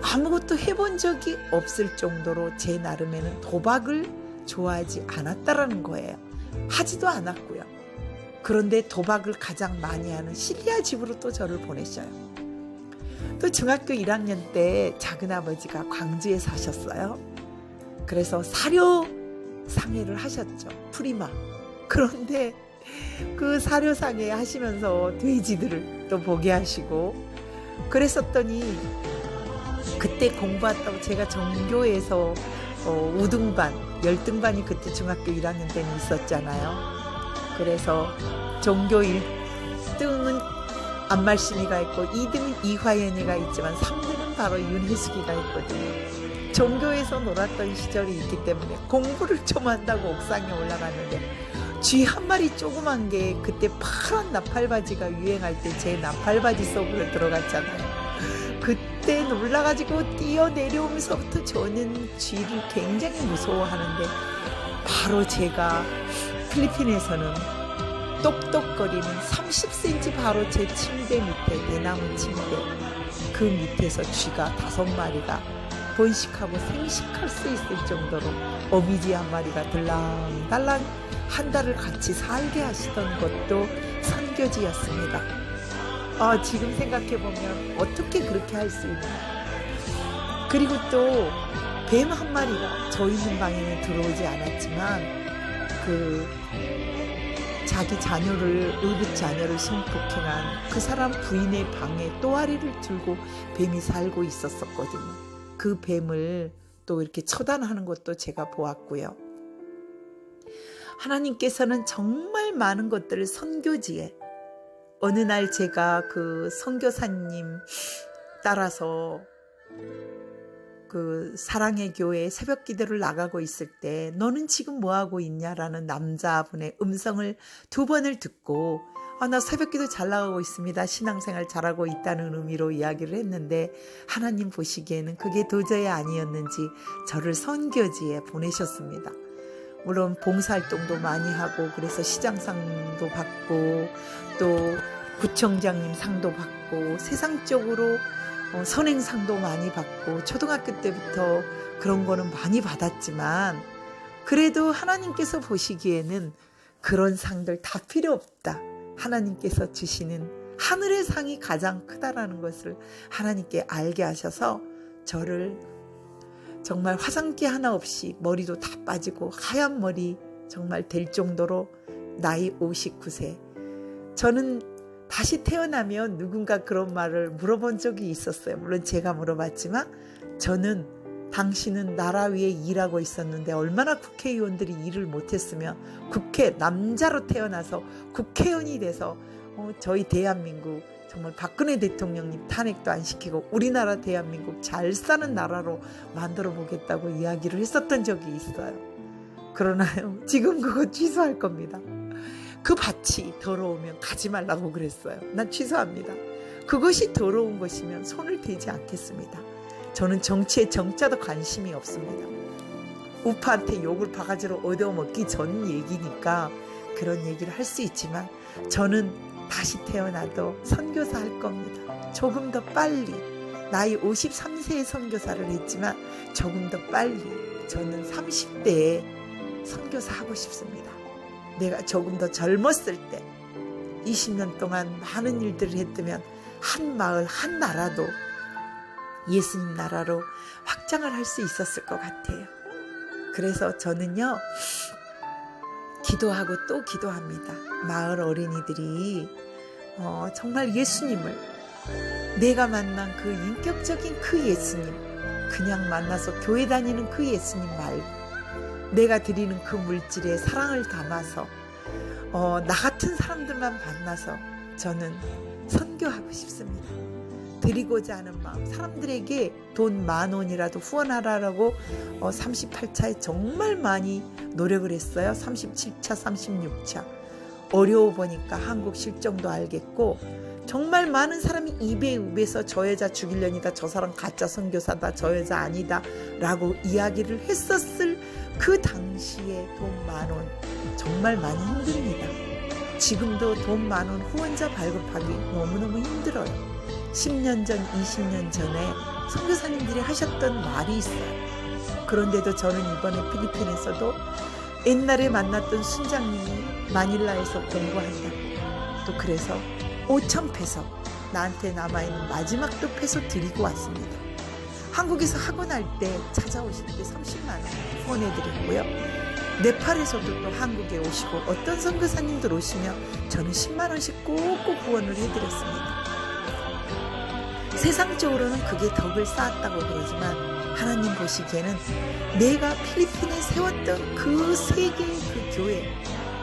아무것도 해본 적이 없을 정도로 제 나름에는 도박을 좋아하지 않았다라는 거예요. 하지도 않았고요. 그런데 도박을 가장 많이 하는 실리아 집으로 또 저를 보내셔요. 또 중학교 1학년 때 작은아버지가 광주에 사셨어요. 그래서 사료 상회를 하셨죠. 프리마. 그런데 그 사료 상회 하시면서 돼지들을 또 보게 하시고 그랬었더니 그때 공부했다고 제가 전교에서 우등반, 열등반이 그때 중학교 1학년 때는 있었잖아요. 그래서 전교 1등은 안말씀이가 있고 2등은 이화연이가 있지만 3등은 바로 윤혜숙이가 있거든요. 전교에서 놀았던 시절이 있기 때문에 공부를 좀 한다고 옥상에 올라갔는데 쥐 한 마리 조그만 게 그때 파란 나팔바지가 유행할 때 제 나팔바지 속으로 들어갔잖아요. 그때 놀라가지고 뛰어내려오면서부터 저는 쥐를 굉장히 무서워하는데 바로 제가 필리핀에서는 똑똑거리는 30cm 바로 제 침대 밑에 대나무 침대 그 밑에서 쥐가 5마리가 번식하고 생식할 수 있을 정도로 어미쥐 한 마리가 들랑달랑 한 달을 같이 살게 하시던 것도 선교지였습니다. 지금 생각해 보면 어떻게 그렇게 할 수 있나. 그리고 또 뱀 한 마리가 저 있는 방에는 들어오지 않았지만 그 자기 자녀를 의붓 자녀를 성폭행한 그 사람 부인의 방에 또아리를 들고 뱀이 살고 있었거든요. 그 뱀을 또 이렇게 처단하는 것도 제가 보았고요. 하나님께서는 정말 많은 것들을 선교지에, 어느 날 제가 그 선교사님 따라서 그 사랑의 교회에 새벽 기도를 나가고 있을 때 너는 지금 뭐하고 있냐라는 남자분의 음성을 2번을 듣고 나 새벽 기도 잘 나가고 있습니다. 신앙생활 잘하고 있다는 의미로 이야기를 했는데 하나님 보시기에는 그게 도저히 아니었는지 저를 선교지에 보내셨습니다. 물론 봉사활동도 많이 하고 그래서 시장상도 받고 또 구청장님 상도 받고 세상적으로 선행상도 많이 받고 초등학교 때부터 그런 거는 많이 받았지만 그래도 하나님께서 보시기에는 그런 상들 다 필요 없다. 하나님께서 주시는 하늘의 상이 가장 크다라는 것을 하나님께 알게 하셔서 저를 정말 화장기 하나 없이 머리도 다 빠지고 하얀 머리 정말 될 정도로 나이 59세. 저는 다시 태어나면 누군가 그런 말을 물어본 적이 있었어요. 물론 제가 물어봤지만 저는 당신은 나라 위에 일하고 있었는데 얼마나 국회의원들이 일을 못했으면 남자로 태어나서 국회의원이 돼서 저희 대한민국 정말 박근혜 대통령님 탄핵도 안 시키고 우리나라 대한민국 잘 사는 나라로 만들어 보겠다고 이야기를 했었던 적이 있어요. 그러나요, 지금 그거 취소할 겁니다. 그 밭이 더러우면 가지 말라고 그랬어요. 난 취소합니다. 그것이 더러운 것이면 손을 대지 않겠습니다. 저는 정치에 정자도 관심이 없습니다. 우파한테 욕을 바가지로 얻어먹기 전 얘기니까 그런 얘기를 할 수 있지만 저는 다시 태어나도 선교사 할 겁니다. 조금 더 빨리. 나이 53세에 선교사를 했지만 조금 더 빨리. 저는 30대에 선교사 하고 싶습니다. 내가 조금 더 젊었을 때 20년 동안 많은 일들을 했다면 한 마을 한 나라도 예수님 나라로 확장을 할 수 있었을 것 같아요. 그래서 저는요, 기도하고 또 기도합니다. 마을 어린이들이 정말 예수님을, 내가 만난 그 인격적인 그 예수님, 그냥 만나서 교회 다니는 그 예수님 말고 내가 드리는 그 물질에 사랑을 담아서 나 같은 사람들만 만나서 저는 선교하고 싶습니다. 드리고자 하는 마음, 사람들에게 돈 10,000원이라도 후원하라고 38차에 정말 많이 노력을 했어요. 37차, 36차. 어려워 보니까 한국 실정도 알겠고 정말 많은 사람이 입에 ub에서 저 여자 죽이려니까 저 사람 가짜 선교사다, 저 여자 아니다 라고 이야기를 했었을 그 당시에 돈 10,000원 정말 많이 힘듭니다. 지금도 돈 10,000원 후원자 발급하기 너무너무 힘들어요. 10년 전, 20년 전에 선교사님들이 하셨던 말이 있어요. 그런데도 저는 이번에 필리핀에서도 옛날에 만났던 순장님이 마닐라에서 공부한다. 또 그래서 5,000페소, 나한테 남아있는 마지막 또 페소 드리고 왔습니다. 한국에서 하고 날 때 찾아오실 때 30만 원 후원해드렸고요. 네팔에서도 또 한국에 오시고 어떤 선교사님들 오시면 저는 10만 원씩 꼭꼭 후원을 해드렸습니다. 세상적으로는 그게 덕을 쌓았다고 그러지만 하나님 보시기에는 내가 필리핀에 세웠던 그 세 개의 그 교회,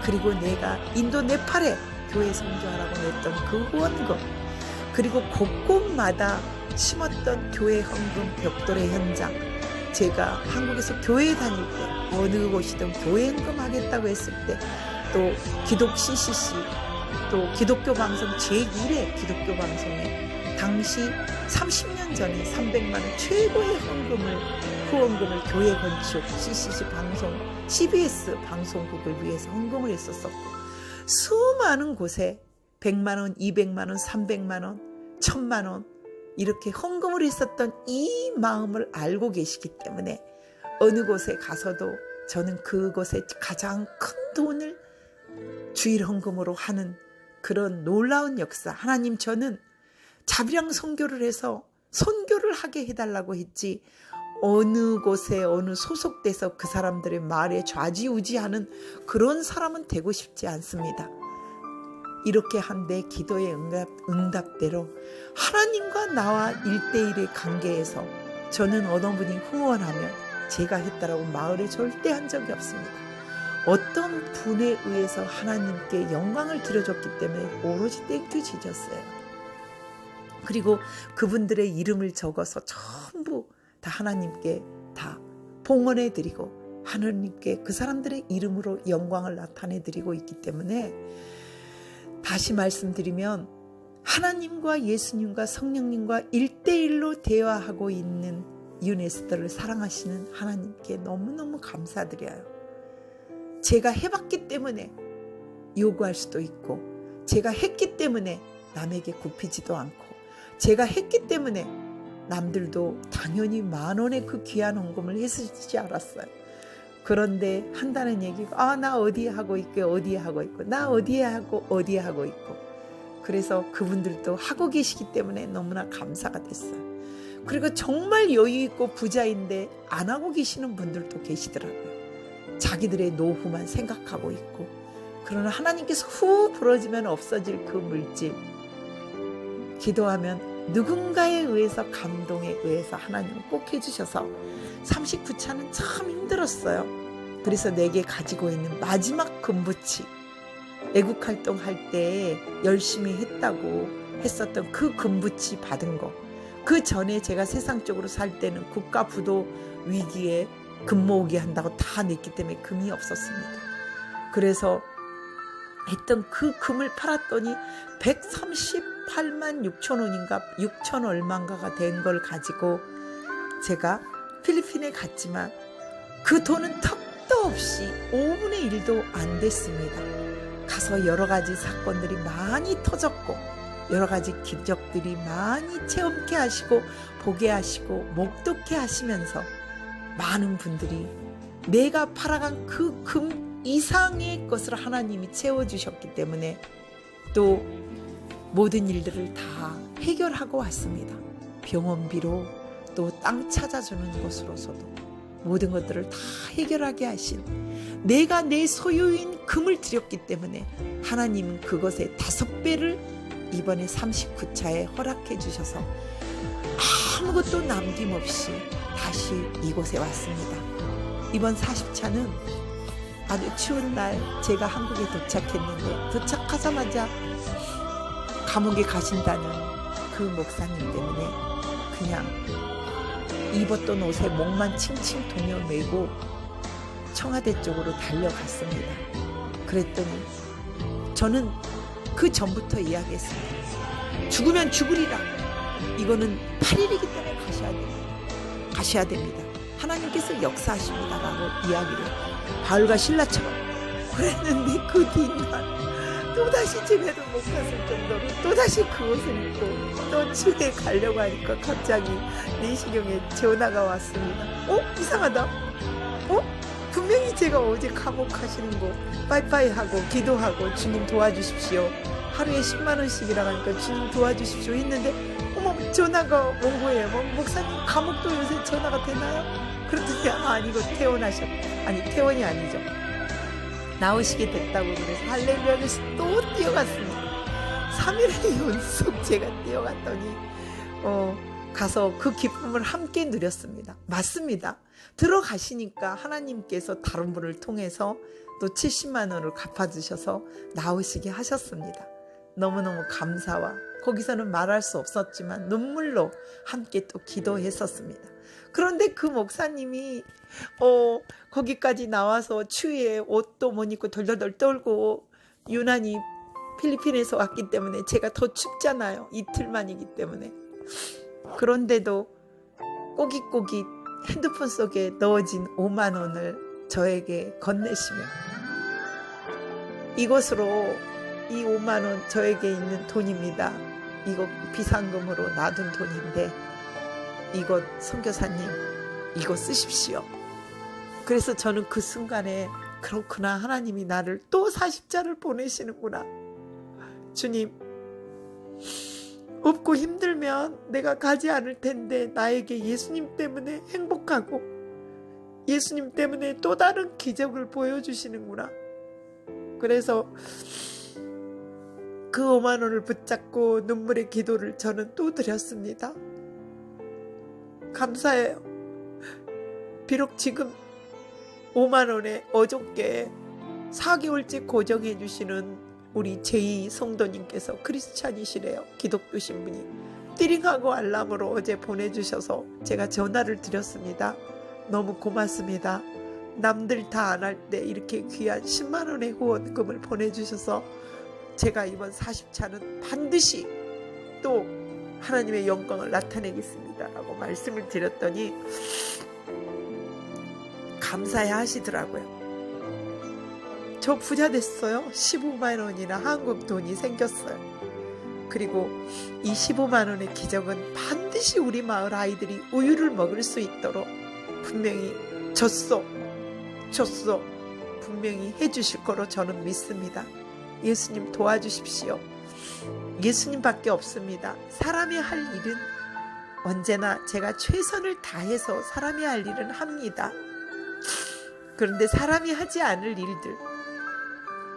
그리고 내가 인도 네팔에 교회 선교하라고 냈던 그 후원금, 그리고 곳곳마다 심었던 교회 헌금 벽돌의 현장, 제가 한국에서 교회 다닐 때 어느 곳이든 교회 헌금 하겠다고 했을 때 또 기독 CCC, 또 기독교 방송 제1회 기독교 방송에 당시 30년 전에 300만 원 최고의 후원금을 교회 건축, CCC 방송, CBS 방송국을 위해서 헌금을 했었었고 수많은 곳에 100만 원, 200만 원, 300만 원, 1,000만 원 이렇게 헌금을 했었던 이 마음을 알고 계시기 때문에 어느 곳에 가서도 저는 그곳에 가장 큰 돈을 주일 헌금으로 하는 그런 놀라운 역사, 하나님 저는 자비랑 선교를 해서 선교를 하게 해달라고 했지, 어느 곳에 어느 소속돼서 그 사람들의 말에 좌지우지하는 그런 사람은 되고 싶지 않습니다. 이렇게 한 내 기도의 응답대로 하나님과 나와 1대1의 관계에서 저는 어느 분이 후원하면 제가 했다라고 말을 절대 한 적이 없습니다. 어떤 분에 의해서 하나님께 영광을 드려줬기 때문에 오로지 땡큐 지졌어요. 그리고 그분들의 이름을 적어서 전부 다 하나님께 다 봉헌해 드리고 하나님께 그 사람들의 이름으로 영광을 나타내 드리고 있기 때문에, 다시 말씀드리면 하나님과 예수님과 성령님과 1대1로 대화하고 있는 유네스들을 사랑하시는 하나님께 너무너무 감사드려요. 제가 해봤기 때문에 요구할 수도 있고, 제가 했기 때문에 남에게 굽히지도 않고, 제가 했기 때문에 남들도 당연히 10,000원의 그 귀한 헌금을 했을지 알았어요. 그런데 한다는 얘기가 나 어디에 하고 있고 어디에 하고 있고 나 어디에 하고 어디에 하고 있고, 그래서 그분들도 하고 계시기 때문에 너무나 감사가 됐어요. 그리고 정말 여유 있고 부자인데 안 하고 계시는 분들도 계시더라고요. 자기들의 노후만 생각하고 있고. 그러나 하나님께서 후 부러지면 없어질 그 물질, 기도하면 누군가에 의해서 감동에 의해서 하나님은 꼭 해주셔서 39차는 참 힘들었어요. 그래서 내게 가지고 있는 마지막 금부치, 애국활동할 때 열심히 했다고 했었던 그 금부치 받은 거, 그 전에 제가 세상적으로 살 때는 국가 부도 위기에 금 모으기 한다고 다 냈기 때문에 금이 없었습니다. 그래서 했던 그 금을 팔았더니 138만 6천 원인가 6천 얼마인가가 된 걸 가지고 제가 필리핀에 갔지만 그 돈은 턱도 없이 5분의 1도 안 됐습니다. 가서 여러 가지 사건들이 많이 터졌고 여러 가지 기적들이 많이 체험케 하시고 보게 하시고 목도케 하시면서 많은 분들이 내가 팔아간 그 금 이상의 것을 하나님이 채워주셨기 때문에 또 모든 일들을 다 해결하고 왔습니다. 병원비로 또 땅 찾아주는 것으로서도 모든 것들을 다 해결하게 하신, 내가 내 소유인 금을 드렸기 때문에 하나님은 그것의 5배를 이번에 39차에 허락해 주셔서 아무것도 남김없이 다시 이곳에 왔습니다. 이번 40차는 아주 추운 날 제가 한국에 도착했는데, 도착하자마자 감옥에 가신다는 그 목사님 때문에 그냥 입었던 옷에 목만 칭칭 동여매고 청와대 쪽으로 달려갔습니다. 그랬더니 저는 그 전부터 이야기했습니다. 죽으면 죽으리라. 이거는 8일이기 때문에 가셔야 됩니다. 하나님께서 역사하십니다라고 이야기를 바울과 신라처럼 그랬는데, 그 뒷날 또다시 집에도 못 갔을 정도로 또다시 그 옷을 입고 또 집에 가려고 하니까 갑자기 내시경에 전화가 왔습니다. 이상하다. 분명히 제가 어제 감옥 가시는 거 빠이빠이 하고 기도하고 주님 도와주십시오, 하루에 10만 원씩이라 하니까 주님 도와주십시오 했는데 전화가 온 거예요. 목사님 감옥도 요새 전화가 되나요? 그랬더니 아니고 퇴원이 아니죠. 나오시게 됐다고 그래서 할렐루야 그래서 또 뛰어갔습니다. 3일의 연속 제가 뛰어갔더니 가서 그 기쁨을 함께 누렸습니다. 맞습니다. 들어가시니까 하나님께서 다른 분을 통해서 또 70만 원을 갚아주셔서 나오시게 하셨습니다. 너무너무 감사와 거기서는 말할 수 없었지만 눈물로 함께 또 기도했었습니다. 그런데 그 목사님이 거기까지 나와서 추위에 옷도 못 입고 덜덜덜 떨고, 유난히 필리핀에서 왔기 때문에 제가 더 춥잖아요. 이틀만이기 때문에. 그런데도 꼬깃꼬깃 핸드폰 속에 넣어진 5만 원을 저에게 건네시며, 이것으로 이 5만 원 저에게 있는 돈입니다. 이거 비상금으로 놔둔 돈인데 이거 선교사님 이거 쓰십시오. 그래서 저는 그 순간에 그렇구나, 하나님이 나를 또 40자를 보내시는구나. 주님 없고 힘들면 내가 가지 않을 텐데 나에게 예수님 때문에 행복하고 예수님 때문에 또 다른 기적을 보여주시는구나. 그래서 그 5만 원을 붙잡고 눈물의 기도를 저는 또 드렸습니다. 감사해요. 비록 지금 5만 원에 어저께 4개월째 고정해 주시는 우리 제2 성도님께서 크리스찬이시래요. 기독교신 분이 띠링하고 알람으로 어제 보내주셔서 제가 전화를 드렸습니다. 너무 고맙습니다. 남들 다 안 할 때 이렇게 귀한 10만 원의 후원금을 보내주셔서 제가 이번 40차는 반드시 또 하나님의 영광을 나타내겠습니다 라고 말씀을 드렸더니 감사해 하시더라고요. 저 부자 됐어요. 15만 원이나 한국 돈이 생겼어요. 그리고 이 15만 원의 기적은 반드시 우리 마을 아이들이 우유를 먹을 수 있도록 분명히 줬소 분명히 해주실 거로 저는 믿습니다. 예수님 도와주십시오. 예수님밖에 없습니다. 사람이 할 일은 언제나 제가 최선을 다해서 사람이 할 일은 합니다. 그런데 사람이 하지 않을 일들,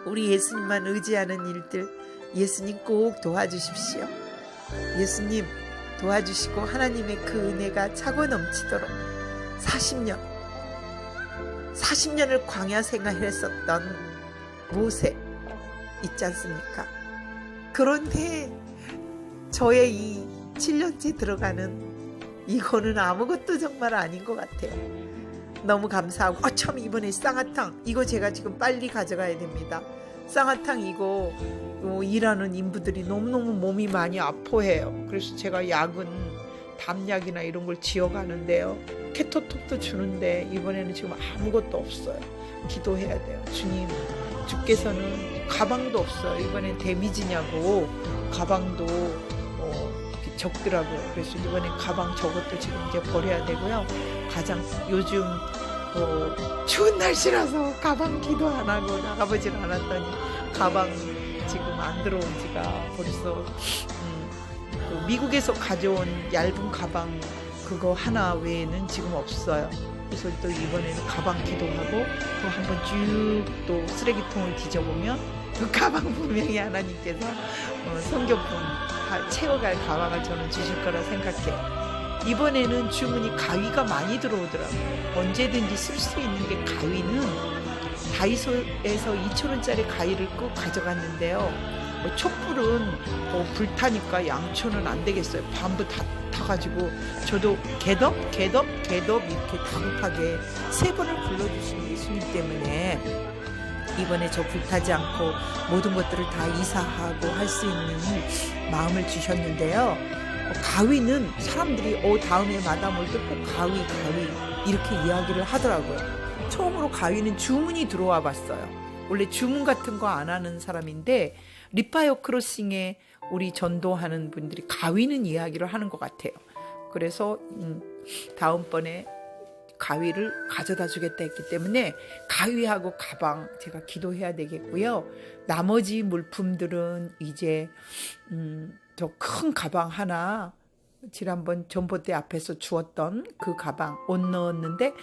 우리 예수님만 의지하는 일들, 예수님 꼭 도와주십시오. 예수님 도와주시고 하나님의 그 은혜가 차고 넘치도록 40년을 광야 생활했었던 모세 있지 않습니까? 그런데 저의 이 7년째 들어가는 이거는 아무것도 정말 아닌 것 같아요. 너무 감사하고 참 이번에 쌍화탕 이거 제가 지금 빨리 가져가야 됩니다. 쌍화탕 이거 일하는 인부들이 너무너무 몸이 많이 아파해요. 그래서 제가 약은 담약이나 이런 걸 지어가는데요. 케토톡도 주는데 이번에는 지금 아무것도 없어요. 기도해야 돼요. 주님, 주께서는 가방도 없어요. 이번엔 데미지냐고 가방도 적더라고요. 그래서 이번에 가방 저것도 지금 이제 버려야 되고요. 가장 요즘 추운 날씨라서 가방 기도 안 하고 나가보질 않았더니 가방 지금 안 들어온 지가 벌써 그 미국에서 가져온 얇은 가방 그거 하나 외에는 지금 없어요. 그래서 또 이번에는 가방 기도하고 또 한번 쭉 또 쓰레기통을 뒤져보면 그 가방 분명히 하나님께서 성교품 채워갈 가방을 저는 주실 거라 생각해요. 이번에는 주문이 가위가 많이 들어오더라고요. 언제든지 쓸 수 있는 게 가위는 다이소에서 2,000원짜리 가위를 꼭 가져갔는데요. 촛불은 불타니까 양초는 안 되겠어요. 밤도 다 타가지고 저도 개덥 이렇게 다급하게 3번을 불러주신 예수님 때문에 이번에 저 불타지 않고 모든 것들을 다 이사하고 할 수 있는 마음을 주셨는데요. 가위는 사람들이 다음에 마담 올 때 꼭 가위 이렇게 이야기를 하더라고요. 처음으로 가위는 주문이 들어와 봤어요. 원래 주문 같은 거 안 하는 사람인데 리파이어 크로싱에 우리 전도하는 분들이 가위는 이야기를 하는 것 같아요. 그래서 다음번에 가위를 가져다 주겠다 했기 때문에 가위하고 가방 제가 기도해야 되겠고요. 나머지 물품들은 이제 저 큰 가방 하나 지난번 전봇대 앞에서 주었던 그 가방 옷 넣었는데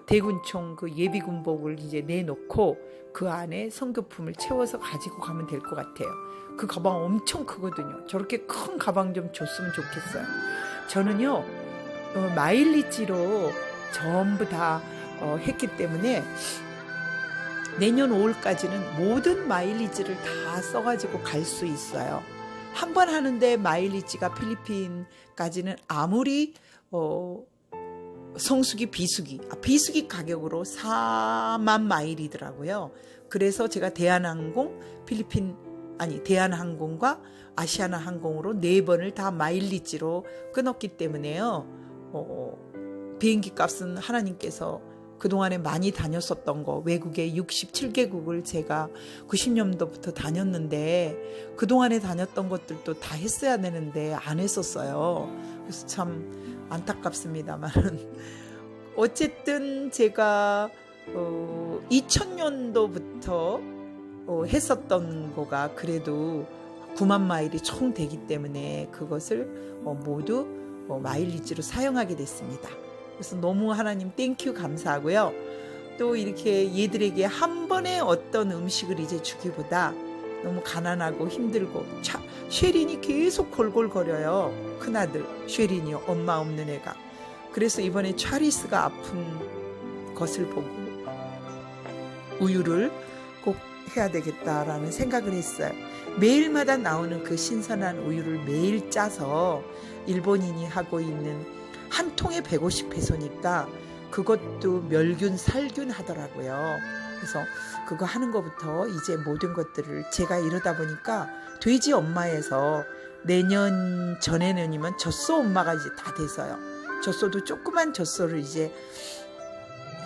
대군총 그 예비군복을 이제 내놓고 그 안에 성교품을 채워서 가지고 가면 될 것 같아요. 그 가방 엄청 크거든요. 저렇게 큰 가방 좀 줬으면 좋겠어요. 저는요 마일리지로 전부 다 했기 때문에 내년 5월까지는 모든 마일리지를 다 써가지고 갈 수 있어요. 한 번 하는데 마일리지가 필리핀까지는 아무리 성수기 비수기 가격으로 4만 마일이더라고요. 그래서 제가 대한항공과 아시아나 항공으로 4번을 다 마일리지로 끊었기 때문에요. 비행기 값은 하나님께서 그동안에 많이 다녔었던 거 외국에 67개국을 제가 90년도부터 다녔는데 그동안에 다녔던 것들도 다 했어야 되는데 안 했었어요. 그래서 참 안타깝습니다만 어쨌든 제가 2000년도부터 했었던 거가 그래도 9만 마일이 총 되기 때문에 그것을 모두 마일리지로 사용하게 됐습니다. 그래서 너무 하나님 땡큐 감사하고요. 또 이렇게 얘들에게 한 번에 어떤 음식을 이제 주기보다 너무 가난하고 힘들고 쉐린이 계속 골골거려요. 큰아들 쉐린이요. 엄마 없는 애가. 그래서 이번에 찰리스가 아픈 것을 보고 우유를 꼭 해야 되겠다라는 생각을 했어요. 매일마다 나오는 그 신선한 우유를 매일 짜서 일본인이 하고 있는 한 통에 150페소니까 그것도 멸균 살균 하더라고요. 그래서 그거 하는 것부터 이제 모든 것들을 제가 이러다 보니까 돼지 엄마에서 내년 전에는이면 젖소 엄마가 이제 다 돼서요. 젖소도 조그만 젖소를 이제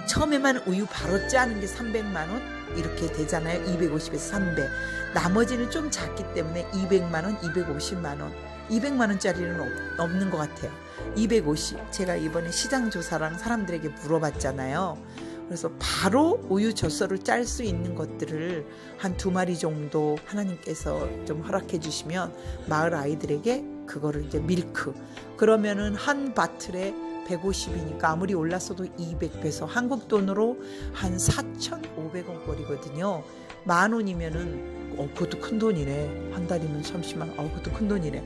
처음에만 우유 바로 짜는 게 300만 원 이렇게 되잖아요. 250에서 300. 나머지는 좀 작기 때문에 200만 원, 250만 원. 200만 원짜리는 없는 것 같아요. 250. 제가 이번에 시장 조사랑 사람들에게 물어봤잖아요. 그래서 바로 우유 젖소를 짤 수 있는 것들을 한 2마리 정도 하나님께서 좀 허락해 주시면 마을 아이들에게 그거를 이제 밀크. 그러면은 한 바틀에 150이니까 아무리 올랐어도 200페소. 한국 돈으로 한 4,500원 꼴이거든요. 10,000원이면은 그것도 큰 돈이네. 한 달이면 30만 원. 그것도 큰 돈이네.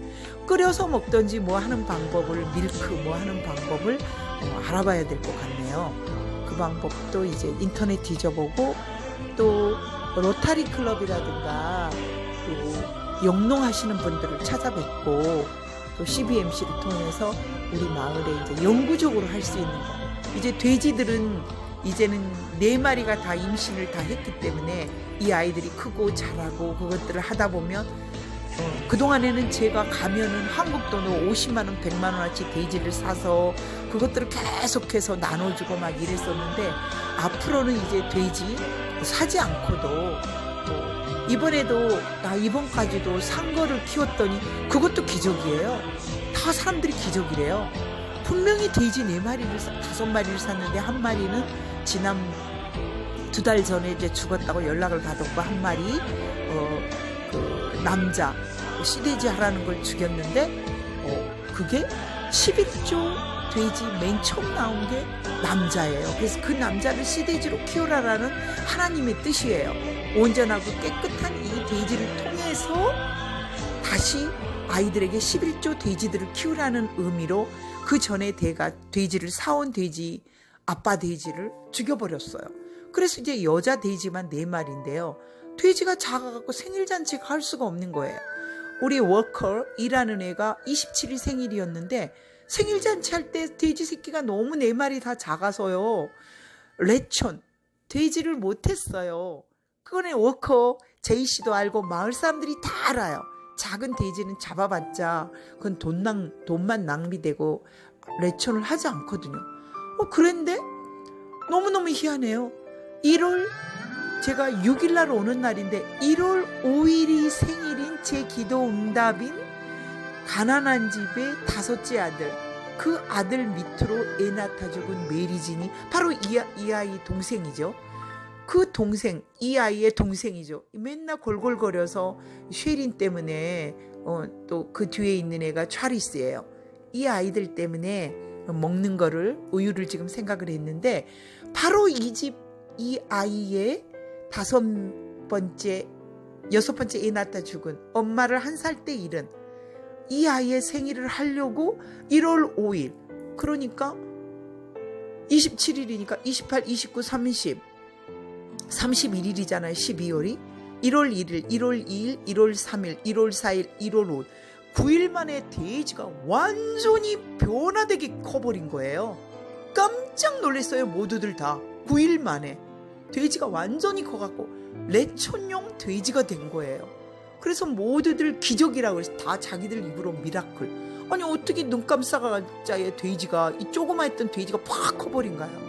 끓여서 먹던지 뭐 하는 방법을 밀크 뭐 하는 방법을 알아봐야 될 것 같네요. 그 방법도 이제 인터넷 뒤져보고 또 로타리 클럽이라든가 또 영농하시는 분들을 찾아뵙고 또 CBMC를 통해서 우리 마을에 이제 영구적으로 할 수 있는 거. 이제 돼지들은 이제는 4마리가 다 임신을 다 했기 때문에 이 아이들이 크고 자라고 그것들을 하다 보면 그동안에는 제가 가면은 한국 돈으로 50만 원, 100만 원어치 돼지를 사서 그것들을 계속해서 나눠주고 막 이랬었는데 앞으로는 이제 돼지 사지 않고도 이번에도 이번까지도 산 거를 키웠더니 그것도 기적이에요. 다 사람들이 기적이래요. 분명히 돼지 4마리를 5마리를 샀는데 한 마리는 지난 2달 전에 이제 죽었다고 연락을 받았고 한 마리 그 남자 시돼지 하라는 걸 죽였는데 그게 11조 돼지 맨 처음 나온 게 남자예요. 그래서 그 남자를 시돼지로 키우라라는 하나님의 뜻이에요. 온전하고 깨끗한 이 돼지를 통해서 다시 아이들에게 11조 돼지들을 키우라는 의미로 그 전에 돼지를 사온 돼지 아빠 돼지를 죽여버렸어요. 그래서 이제 여자 돼지만 4마리인데요. 돼지가 작아갖고 생일잔치가 할 수가 없는 거예요. 우리 워커 일하는 애가 27일 생일이었는데 생일잔치 할 때 돼지 새끼가 너무 4마리 다 작아서요. 레촌 돼지를 못했어요. 그거는 워커 제이씨도 알고 마을 사람들이 다 알아요. 작은 돼지는 잡아봤자 그건 돈만 낭비되고 레촌을 하지 않거든요. 그런데 너무너무 희한해요. 1월 제가 6일날 오는 날인데 1월 5일이 생일인 제 기도 응답인 가난한 집의 5째 아들, 그 아들 밑으로 애 낳다 죽은 메리진이 바로 이 아이 동생이죠. 그 동생, 이 아이의 동생이죠. 맨날 골골거려서 쉐린 때문에 또 그 뒤에 있는 애가 찰리스예요. 이 아이들 때문에 먹는 거를 우유를 지금 생각을 했는데 바로 이 집 이 아이의 6번째 애 낳다 죽은 엄마를 1살 때 잃은 이 아이의 생일을 하려고 1월 5일 그러니까 27일이니까 28, 29, 30 31일이잖아요. 12월이 1월 1일, 1월 2일, 1월 3일, 1월 4일, 1월 5일 9일 만에 돼지가 완전히 변화되게 커버린 거예요. 깜짝 놀랐어요. 모두들 다 9일 만에 돼지가 완전히 커갖고 레촌용 돼지가 된 거예요. 그래서 모두들 기적이라고 해서 다 자기들 입으로 미라클. 아니 어떻게 눈 깜짝자의 돼지가 이 조그마했던 돼지가 팍 커버린가요?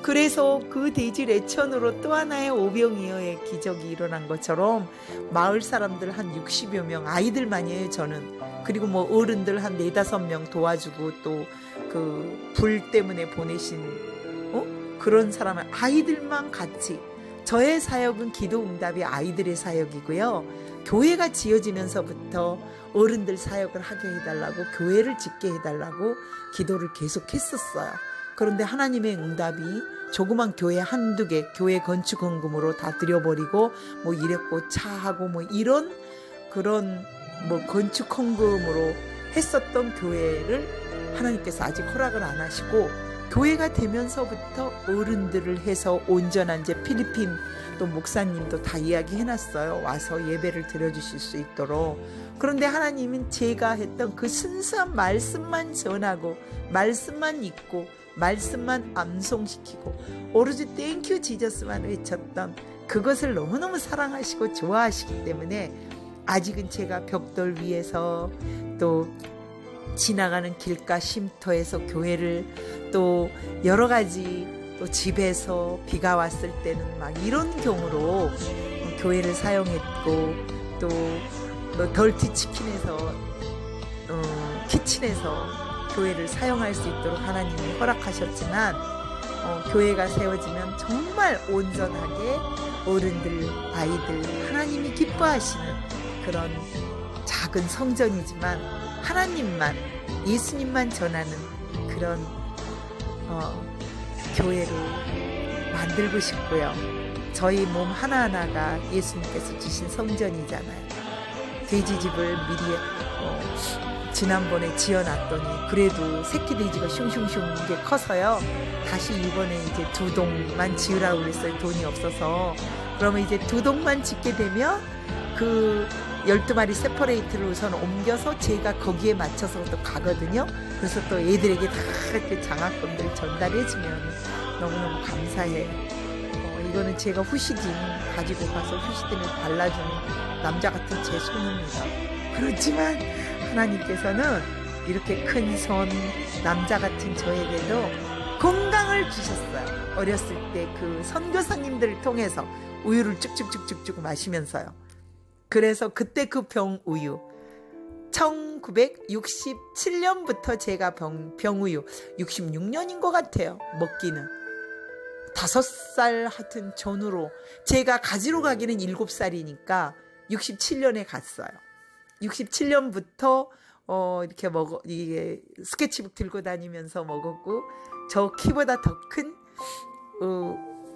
그래서 그 돼지 레천으로 또 하나의 오병이어의 기적이 일어난 것처럼 마을 사람들 한 60여 명 아이들만이에요. 저는. 그리고 뭐 어른들 한 4-5명 도와주고 또 그 불 때문에 보내신 그런 사람은 아이들만 같이. 저의 사역은 기도 응답이 아이들의 사역이고요. 교회가 지어지면서부터 어른들 사역을 하게 해달라고, 교회를 짓게 해달라고 기도를 계속 했었어요. 그런데 하나님의 응답이 조그만 교회 한두 개, 교회 건축 헌금으로 다 드려버리고 뭐 이랬고 차하고 뭐 이런 그런 뭐 건축 헌금으로 했었던 교회를 하나님께서 아직 허락을 안 하시고, 교회가 되면서부터 어른들을 해서 온전한 이제 필리핀 또 목사님도 다 이야기해놨어요. 와서 예배를 드려주실 수 있도록. 그런데 하나님은 제가 했던 그 순수한 말씀만 전하고 말씀만 읽고 말씀만 암송시키고 오로지 땡큐 지저스만 외쳤던 그것을 너무너무 사랑하시고 좋아하시기 때문에 아직은 제가 벽돌 위에서 또 지나가는 길가 쉼터에서 교회를, 또 여러 가지 또 집에서 비가 왔을 때는 막 이런 경우로 교회를 사용했고, 또 덜티 치킨에서 키친에서 교회를 사용할 수 있도록 하나님이 허락하셨지만, 교회가 세워지면 정말 온전하게 어른들, 아이들, 하나님이 기뻐하시는 그런 작은 성전이지만 하나님만, 예수님만 전하는 그런 교회를 만들고 싶고요. 저희 몸 하나하나가 예수님께서 주신 성전이잖아요. 돼지집을 미리 지난번에 지어놨더니 그래도 새끼 돼지가 슝슝슝 이게 커서요. 다시 이번에 이제 2동만 지으라고 그랬어요. 돈이 없어서. 그러면 이제 2동만 짓게 되면 그 12마리 세퍼레이트를 우선 옮겨서 제가 거기에 맞춰서 또 가거든요. 그래서 또 애들에게 다 이렇게 장학금들 전달해주면 너무너무 감사해요. 이거는 제가 후시딘 가지고 가서 후시딘을 발라주는 남자 같은 제 손입니다. 그렇지만 하나님께서는 이렇게 큰 손, 남자 같은 저에게도 건강을 주셨어요. 어렸을 때 그 선교사님들을 통해서 우유를 쭉쭉쭉쭉쭉 마시면서요. 그래서 그때 그 병우유 1967년부터 제가 병우유 66년인 것 같아요. 먹기는 5살 하여튼 전후로 제가 가지러 가기는 7살이니까 67년에 갔어요. 67년부터 이렇게 이게 스케치북 들고 다니면서 먹었고, 저 키보다 더 큰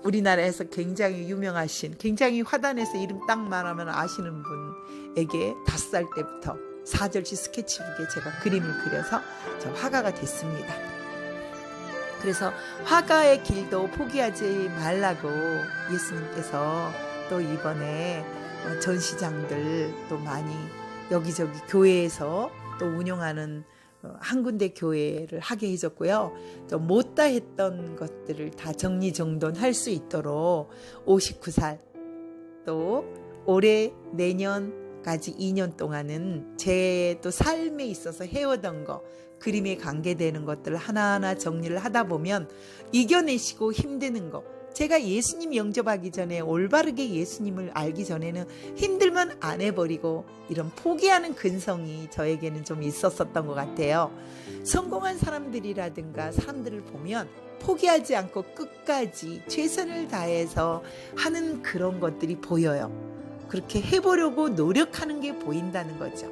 우리나라에서 굉장히 유명하신, 굉장히 화단에서 이름 딱 말하면 아시는 분에게 5살 때부터 4절씩 스케치북에 제가 그림을 그려서 저 화가가 됐습니다. 그래서 화가의 길도 포기하지 말라고 예수님께서 또 이번에 전시장들 또 많이 여기저기 교회에서 또 운영하는 한 군데 교회를 하게 해줬고요. 또 못다 했던 것들을 다 정리정돈할 수 있도록 59살 또 올해 내년까지 2년 동안은 제 또 삶에 있어서 해오던 거, 그림에 관계되는 것들을 하나하나 정리를 하다 보면 이겨내시고 힘드는 거, 제가 예수님 영접하기 전에 올바르게 예수님을 알기 전에는 힘들면 안 해버리고 이런 포기하는 근성이 저에게는 좀 있었었던 것 같아요. 성공한 사람들이라든가 사람들을 보면 포기하지 않고 끝까지 최선을 다해서 하는 그런 것들이 보여요. 그렇게 해보려고 노력하는 게 보인다는 거죠.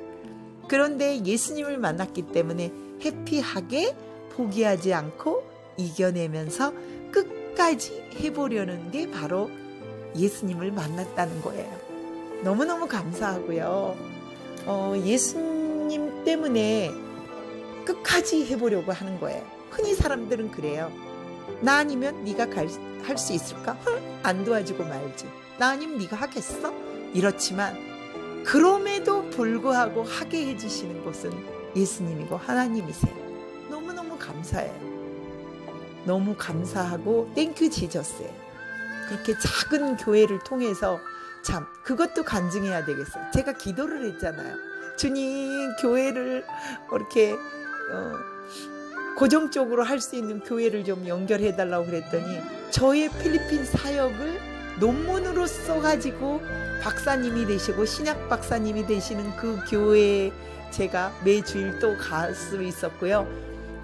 그런데 예수님을 만났기 때문에 해피하게 포기하지 않고 이겨내면서 끝까지 해보려는 게 바로 예수님을 만났다는 거예요. 너무너무 감사하고요. 예수님 때문에 끝까지 해보려고 하는 거예요. 흔히 사람들은 그래요. 나 아니면 네가 할 수 있을까? 안 도와주고 말지. 나 아니면 네가 하겠어? 이렇지만 그럼에도 불구하고 하게 해주시는 것은 예수님이고 하나님이세요. 너무너무 감사해요. 너무 감사하고 땡큐 지저스예요. 그렇게 작은 교회를 통해서 참 그것도 간증해야 되겠어요. 제가 기도를 했잖아요. 주님, 교회를 이렇게 고정적으로 할 수 있는 교회를 좀 연결해 달라고 그랬더니 저의 필리핀 사역을 논문으로 써가지고 박사님이 되시고 신약 박사님이 되시는 그 교회에 제가 매주일 또 갈 수 있었고요.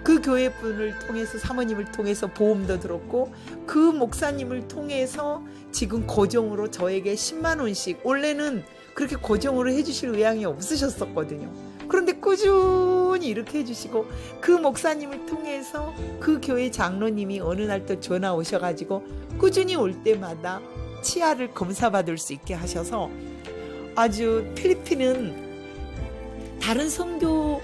그 교회분을 통해서, 사모님을 통해서 보험도 들었고, 그 목사님을 통해서 지금 고정으로 저에게 10만 원씩, 원래는 그렇게 고정으로 해주실 의향이 없으셨었거든요. 그런데 꾸준히 이렇게 해주시고, 그 목사님을 통해서 그 교회 장로님이 어느 날 또 전화 오셔가지고 꾸준히 올 때마다 치아를 검사받을 수 있게 하셔서, 아주 필리핀은 다른 선교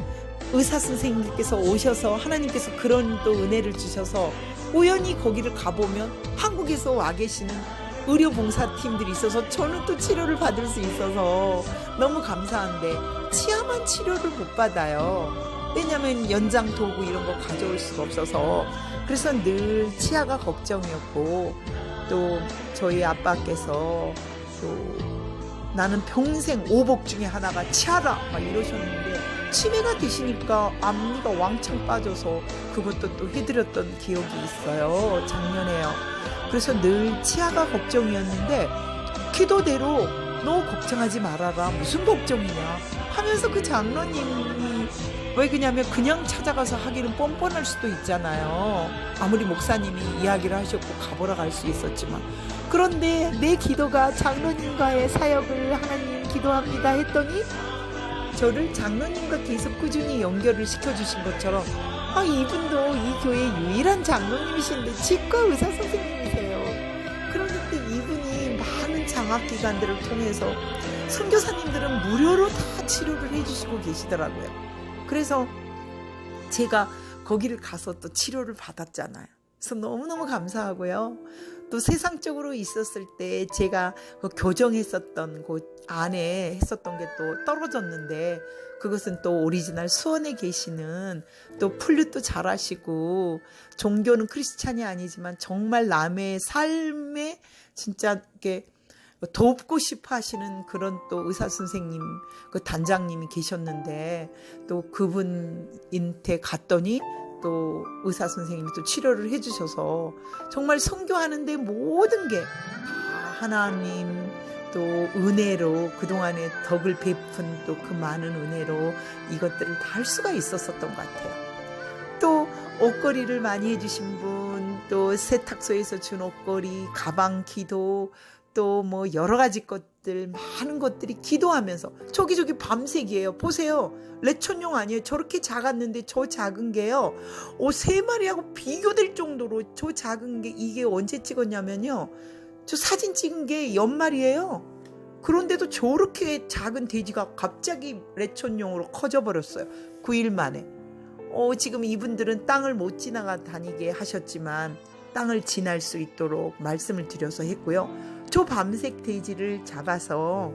의사 선생님께서 오셔서 하나님께서 그런 또 은혜를 주셔서 우연히 거기를 가보면 한국에서 와 계시는 의료봉사팀들이 있어서 저는 또 치료를 받을 수 있어서 너무 감사한데, 치아만 치료를 못 받아요. 왜냐면 연장 도구 이런 거 가져올 수가 없어서. 그래서 늘 치아가 걱정이었고, 또 저희 아빠께서 또 나는 평생 오복 중에 하나가 치아라 막 이러셨는데, 치매가 되시니까 앞니가 왕창 빠져서 그것도 또 해드렸던 기억이 있어요. 작년에요. 그래서 늘 치아가 걱정이었는데, 기도대로 너 걱정하지 말아라, 무슨 걱정이냐 하면서 그 장로님이, 왜 그러냐면 그냥 찾아가서 하기는 뻔뻔할 수도 있잖아요. 아무리 목사님이 이야기를 하셨고 가보라 갈 수 있었지만. 그런데 내 기도가 장로님과의 사역을 하나님 기도합니다 했더니 저를 장로님과 계속 꾸준히 연결을 시켜주신 것처럼, 이분도 이 교회 유일한 장로님이신데 치과 의사 선생님이세요. 그런데 이분이 많은 장학기관들을 통해서 선교사님들은 무료로 다 치료를 해주시고 계시더라고요. 그래서 제가 거기를 가서 또 치료를 받았잖아요. 그래서 너무너무 감사하고요. 또 세상적으로 있었을 때 제가 그 교정했었던 곳 안에 했었던 게 또 떨어졌는데, 그것은 또 오리지널 수원에 계시는, 또 플룻도 잘하시고 종교는 크리스찬이 아니지만 정말 남의 삶에 진짜 이렇게 돕고 싶어 하시는 그런 또 의사 선생님, 그 단장님이 계셨는데, 또 그분한테 갔더니 또 의사 선생님이 또 치료를 해주셔서 정말 선교하는데 모든 게 다 하나님 또 은혜로, 그동안에 덕을 베푼 또 그 많은 은혜로 이것들을 다 할 수가 있었었던 것 같아요. 또 옷걸이를 많이 해주신 분, 또 세탁소에서 준 옷걸이, 가방 기도, 또 뭐 여러 가지 것들, 많은 것들이 기도하면서 저기 밤색이에요. 보세요. 레촌용 아니에요. 저렇게 작았는데 저 작은 게요, 옷 3마리하고 비교될 정도로 저 작은 게, 이게 언제 찍었냐면요, 저 사진 찍은 게 연말이에요. 그런데도 저렇게 작은 돼지가 갑자기 레촌용으로 커져 버렸어요. 9일 만에. 지금 이분들은 땅을 못 지나가 다니게 하셨지만 땅을 지날 수 있도록 말씀을 드려서 했고요. 저 밤색 돼지를 잡아서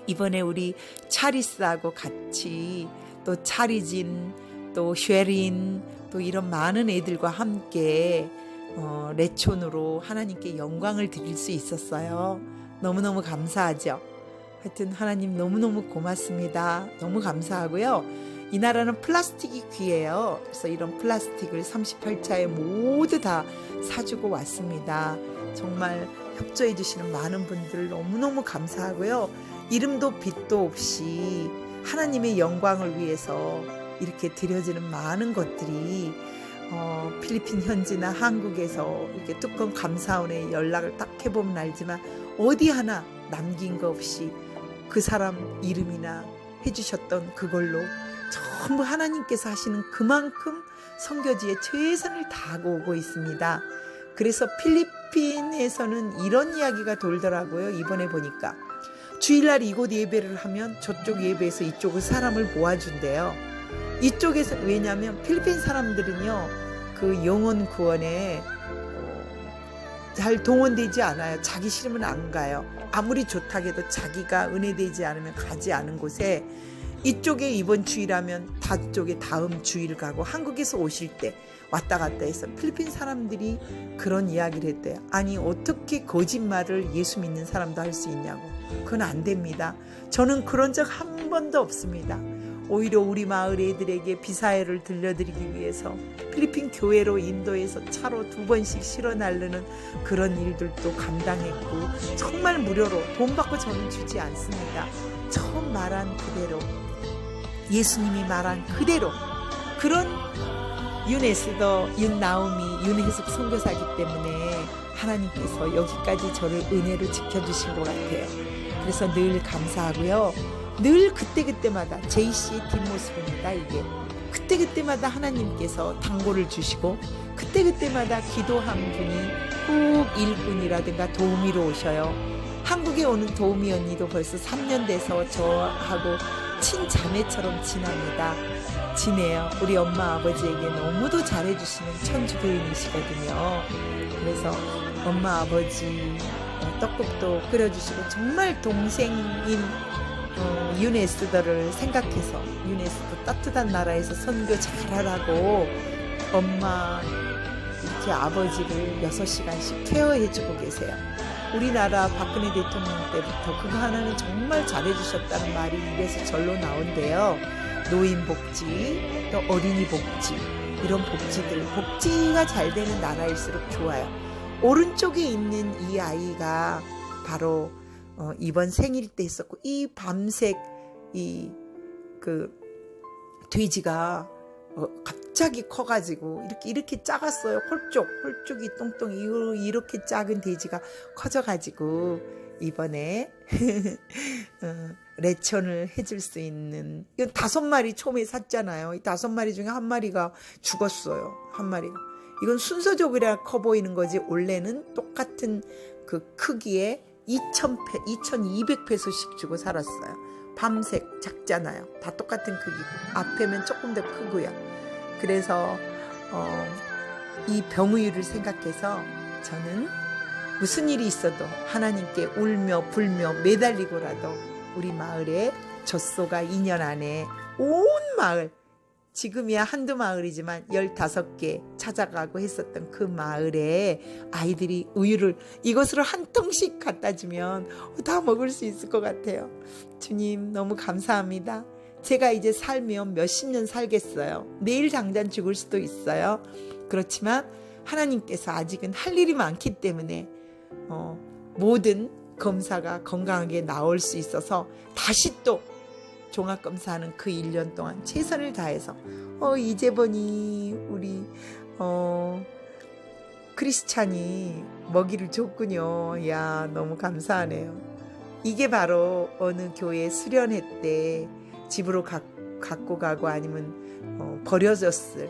이번에 우리 차리스하고 같이, 또 차리진, 또 쉐린, 또 이런 많은 애들과 함께 레촌으로 하나님께 영광을 드릴 수 있었어요. 너무너무 감사하죠. 하여튼 하나님 너무너무 고맙습니다. 너무 감사하고요. 이 나라는 플라스틱이 귀해요. 그래서 이런 플라스틱을 38차에 모두 다 사주고 왔습니다. 정말 협조해 주시는 많은 분들 너무너무 감사하고요. 이름도 빛도 없이 하나님의 영광을 위해서 이렇게 드려지는 많은 것들이 필리핀 현지나 한국에서 이렇게 뚜껑 감사원에 연락을 딱 해보면 알지만 어디 하나 남긴 거 없이 그 사람 이름이나 해주셨던 그걸로 전부 하나님께서 하시는 그만큼 선교지에 최선을 다하고 오고 있습니다. 그래서 필리핀에서는 이런 이야기가 돌더라고요. 이번에 보니까 주일날 이곳 예배를 하면 저쪽 예배에서 이쪽을 사람을 모아준대요. 이쪽에서, 왜냐하면 필리핀 사람들은요, 그 영혼 구원에 잘 동원되지 않아요. 자기 싫으면 안 가요. 아무리 좋다고 해도 자기가 은혜되지 않으면 가지 않은 곳에, 이쪽에 이번 주일하면 다쪽에 다음 주일 가고, 한국에서 오실 때 왔다 갔다 해서 필리핀 사람들이 그런 이야기를 했대요. 아니 어떻게 거짓말을 예수 믿는 사람도 할 수 있냐고. 그건 안 됩니다. 저는 그런 적 한 번도 없습니다. 오히려 우리 마을 애들에게 비사회를 들려드리기 위해서 필리핀 교회로 인도해서 차로 2번씩 실어 나르는 그런 일들도 감당했고, 정말 무료로, 돈 받고 저는 주지 않습니다. 처음 말한 그대로, 예수님이 말한 그대로, 그런 윤에스더, 윤나오미, 윤혜숙 선교사이기 때문에 하나님께서 여기까지 저를 은혜로 지켜주신 것 같아요. 그래서 늘 감사하고요. 늘 그때그때마다 제이씨의 뒷모습입니다. 이게 그때그때마다 하나님께서 당고를 주시고 그때그때마다 기도한 분이 꼭 일꾼이라든가 도우미로 오셔요. 한국에 오는 도우미 언니도 벌써 3년 돼서 저하고 친자매처럼 지내요. 우리 엄마 아버지에게 너무도 잘해주시는 천주교인이시거든요. 그래서 엄마 아버지 떡국도 끓여주시고 정말 동생인 유네스더를 생각해서 유네스더 따뜻한 나라에서 선교 잘하라고 엄마 이렇게 아버지를 6시간씩 케어해주고 계세요. 우리나라 박근혜 대통령 때부터 그거 하나는 정말 잘해주셨다는 말이 입에서 절로 나온대요. 노인 복지, 또 어린이 복지, 이런 복지가 잘 되는 나라일수록 좋아요. 오른쪽에 있는 이 아이가 바로 이번 생일 때 있었고, 이 밤색 돼지가 갑자기 커가지고 이렇게 작았어요. 홀쭉이 똥똥 이렇게 작은 돼지가 커져가지고 이번에 레천을 해줄 수 있는, 이건 5마리 처음에 샀잖아요. 이 5마리 중에 1마리가 죽었어요. 1마리가. 이건 순서적으로 커 보이는 거지 원래는 똑같은 그 크기에 2,200페소씩 주고 살았어요. 밤색 작잖아요. 다 똑같은 크기고 앞에면 조금 더 크고요. 그래서 이 병우유를 생각해서 저는 무슨 일이 있어도 하나님께 울며 불며 매달리고라도 우리 마을에 젖소가 2년 안에 온 마을, 지금이야 한두 마을이지만 15개 찾아가고 했었던 그 마을에 아이들이 우유를 이것으로 한 통씩 갖다 주면 다 먹을 수 있을 것 같아요. 주님 너무 감사합니다. 제가 이제 살면 몇십 년 살겠어요. 내일 당장 죽을 수도 있어요. 그렇지만 하나님께서 아직은 할 일이 많기 때문에 모든 검사가 건강하게 나올 수 있어서 다시 또 종합검사하는 그 1년 동안 최선을 다해서 이제 보니 우리 크리스찬이 먹이를 줬군요. 야, 너무 감사하네요. 이게 바로 어느 교회 수련회 때 집으로 갖고 가고 아니면 버려졌을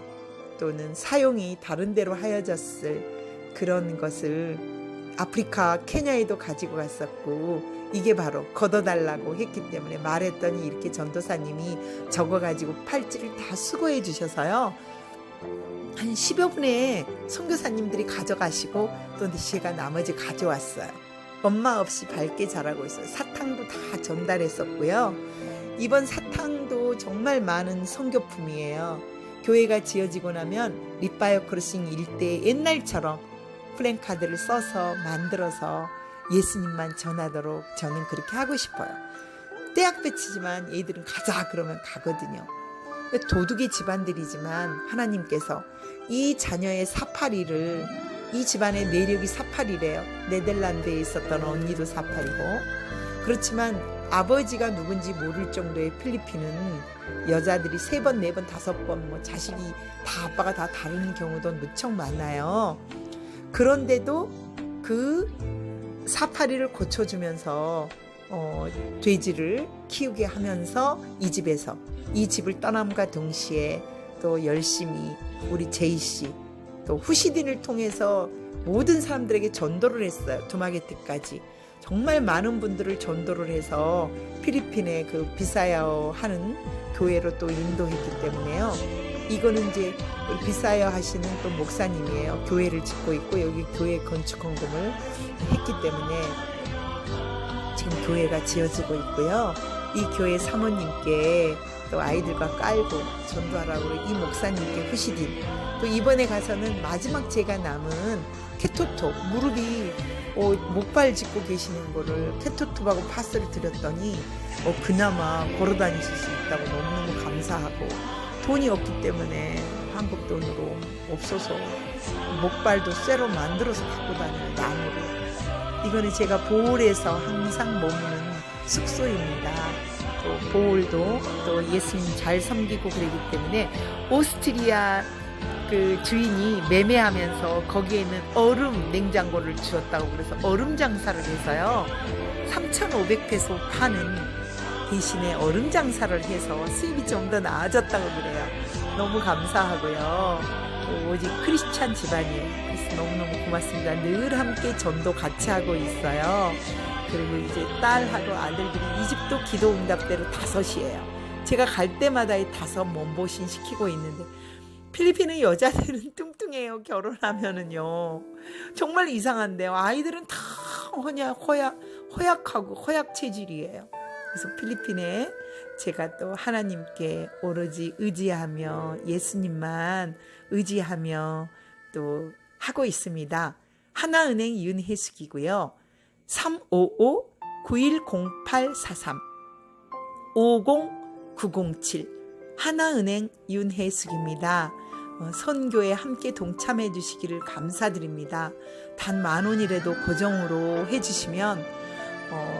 또는 사용이 다른 데로 하여졌을 그런 것을 아프리카 케냐에도 가지고 갔었고, 이게 바로 걷어달라고 했기 때문에 말했더니 이렇게 전도사님이 적어가지고 팔찌를 다 수거해 주셔서요. 한 10여 분의 선교사님들이 가져가시고 또 제가 나머지 가져왔어요. 엄마 없이 밝게 자라고 있어요. 사탕도 다 전달했었고요. 이번 사탕도 정말 많은 선교품이에요. 교회가 지어지고 나면 립바이어 크로싱 일대에 옛날처럼 플랜카드를 써서 만들어서 예수님만 전하도록 저는 그렇게 하고 싶어요. 떼약볕이지만 얘들은 가자 그러면 가거든요. 도둑의 집안들이지만 하나님께서 이 자녀의 사파리를, 이 집안의 내력이 사파리래요. 네덜란드에 있었던 언니도 사파리고, 그렇지만 아버지가 누군지 모를 정도의 필리핀은 여자들이 3번, 4번, 5번 자식이 다 아빠가 다 다른 경우도 무척 많아요. 그런데도 그 사파리를 고쳐주면서 돼지를 키우게 하면서 이 집에서 이 집을 떠남과 동시에 또 열심히 우리 제이씨 또 후시딘을 통해서 모든 사람들에게 전도를 했어요. 두마게트까지 정말 많은 분들을 전도를 해서 필리핀의 그 비사야어 하는 교회로 또 인도했기 때문에요. 이거는 이제 우리 비사야어 하시는 또 목사님이에요. 교회를 짓고 있고 여기 교회 건축 헌금을 했기 때문에 지금 교회가 지어지고 있고요. 이 교회 사모님께 또 아이들과 깔고 전도하라고 이 목사님께 후시딘, 또 이번에 가서는 마지막 제가 남은 케토톱, 무릎이 목발 짚고 계시는 거를 케토톱하고 파스를 드렸더니 그나마 걸어 다니실 수 있다고 너무너무 감사하고, 돈이 없기 때문에 한국 돈으로 없어서 목발도 쇠로 만들어서 갖고 다니는 나무로, 이거는 제가 보홀에서 항상 머무는 숙소입니다. 또 보홀도 또 예수님 잘 섬기고 그러기 때문에 오스트리아 그 주인이 매매하면서 거기에는 얼음 냉장고를 주었다고 그래서 얼음 장사를 해서요 3,500페소 파는 대신에 얼음 장사를 해서 수입이 좀 더 나아졌다고 그래요. 너무 감사하고요. 오직 크리스찬 집안이에요. 그래서 너무너무 고맙습니다. 늘 함께 전도 같이 하고 있어요. 그리고 이제 딸하고 아들들이 이집도 기도 응답대로 5이에요. 제가 갈 때마다 이 5 몸보신 시키고 있는데 필리핀의 여자들은 뚱뚱해요. 결혼하면은요. 정말 이상한데요. 아이들은 다 허약하고 허약 체질이에요. 그래서 필리핀에 제가 또 하나님께 오로지 의지하며 예수님만 의지하며 또 하고 있습니다. 하나은행 윤혜숙이고요. 355-910843 50907 하나은행 윤혜숙입니다. 선교에 함께 동참해 주시기를 감사드립니다. 단 10,000원이라도 고정으로 해주시면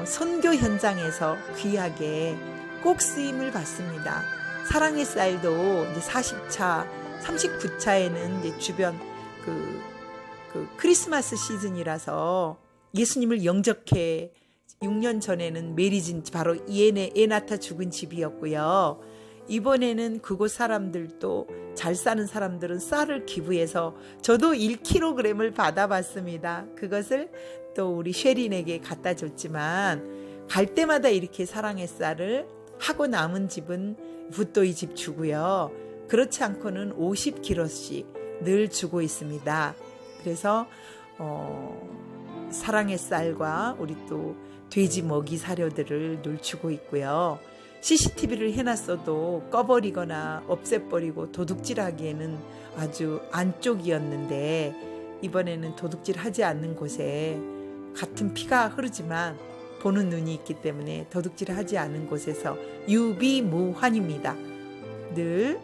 선교 현장에서 귀하게 꼭 쓰임을 받습니다. 사랑의 쌀도 이제 40차, 39차에는 이제 주변 그 크리스마스 시즌이라서 예수님을 영접해 6년 전에는 메리진 바로 에나타 죽은 집이었고요. 이번에는 그곳 사람들도 잘 사는 사람들은 쌀을 기부해서 저도 1kg을 받아봤습니다. 그것을 또 우리 쉐린에게 갖다 줬지만 갈 때마다 이렇게 사랑의 쌀을 하고 남은 집은 붓도이 집 주고요. 그렇지 않고는 50kg씩 늘 주고 있습니다. 그래서 사랑의 쌀과 우리 또 돼지 먹이 사료들을 늘 주고 있고요. CCTV를 해놨어도 꺼버리거나 없애버리고 도둑질하기에는 아주 안쪽이었는데 이번에는 도둑질하지 않는 곳에 같은 피가 흐르지만 보는 눈이 있기 때문에 도둑질하지 않은 곳에서 유비무환입니다. 늘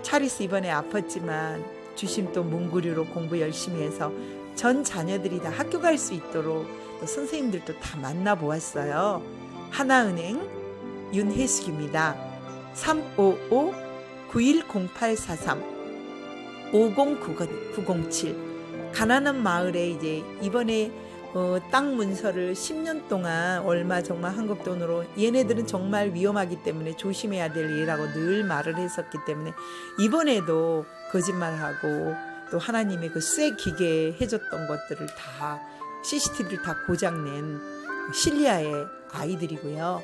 차리스 이번에 아팠지만 주심 또 몽구류로 공부 열심히 해서 전 자녀들이 다 학교 갈 수 있도록 또 선생님들도 다 만나보았어요. 하나은행 윤혜숙입니다. 355-910843 50907 가난한 마을에 이제 이번에 땅 문서를 10년 동안 얼마 정말 한국 돈으로 얘네들은 정말 위험하기 때문에 조심해야 될 일이라고 늘 말을 했었기 때문에 이번에도 거짓말하고 또 하나님의 그 쇠 기계 해줬던 것들을 다 CCTV를 다 고장낸 실리아의 아이들이고요.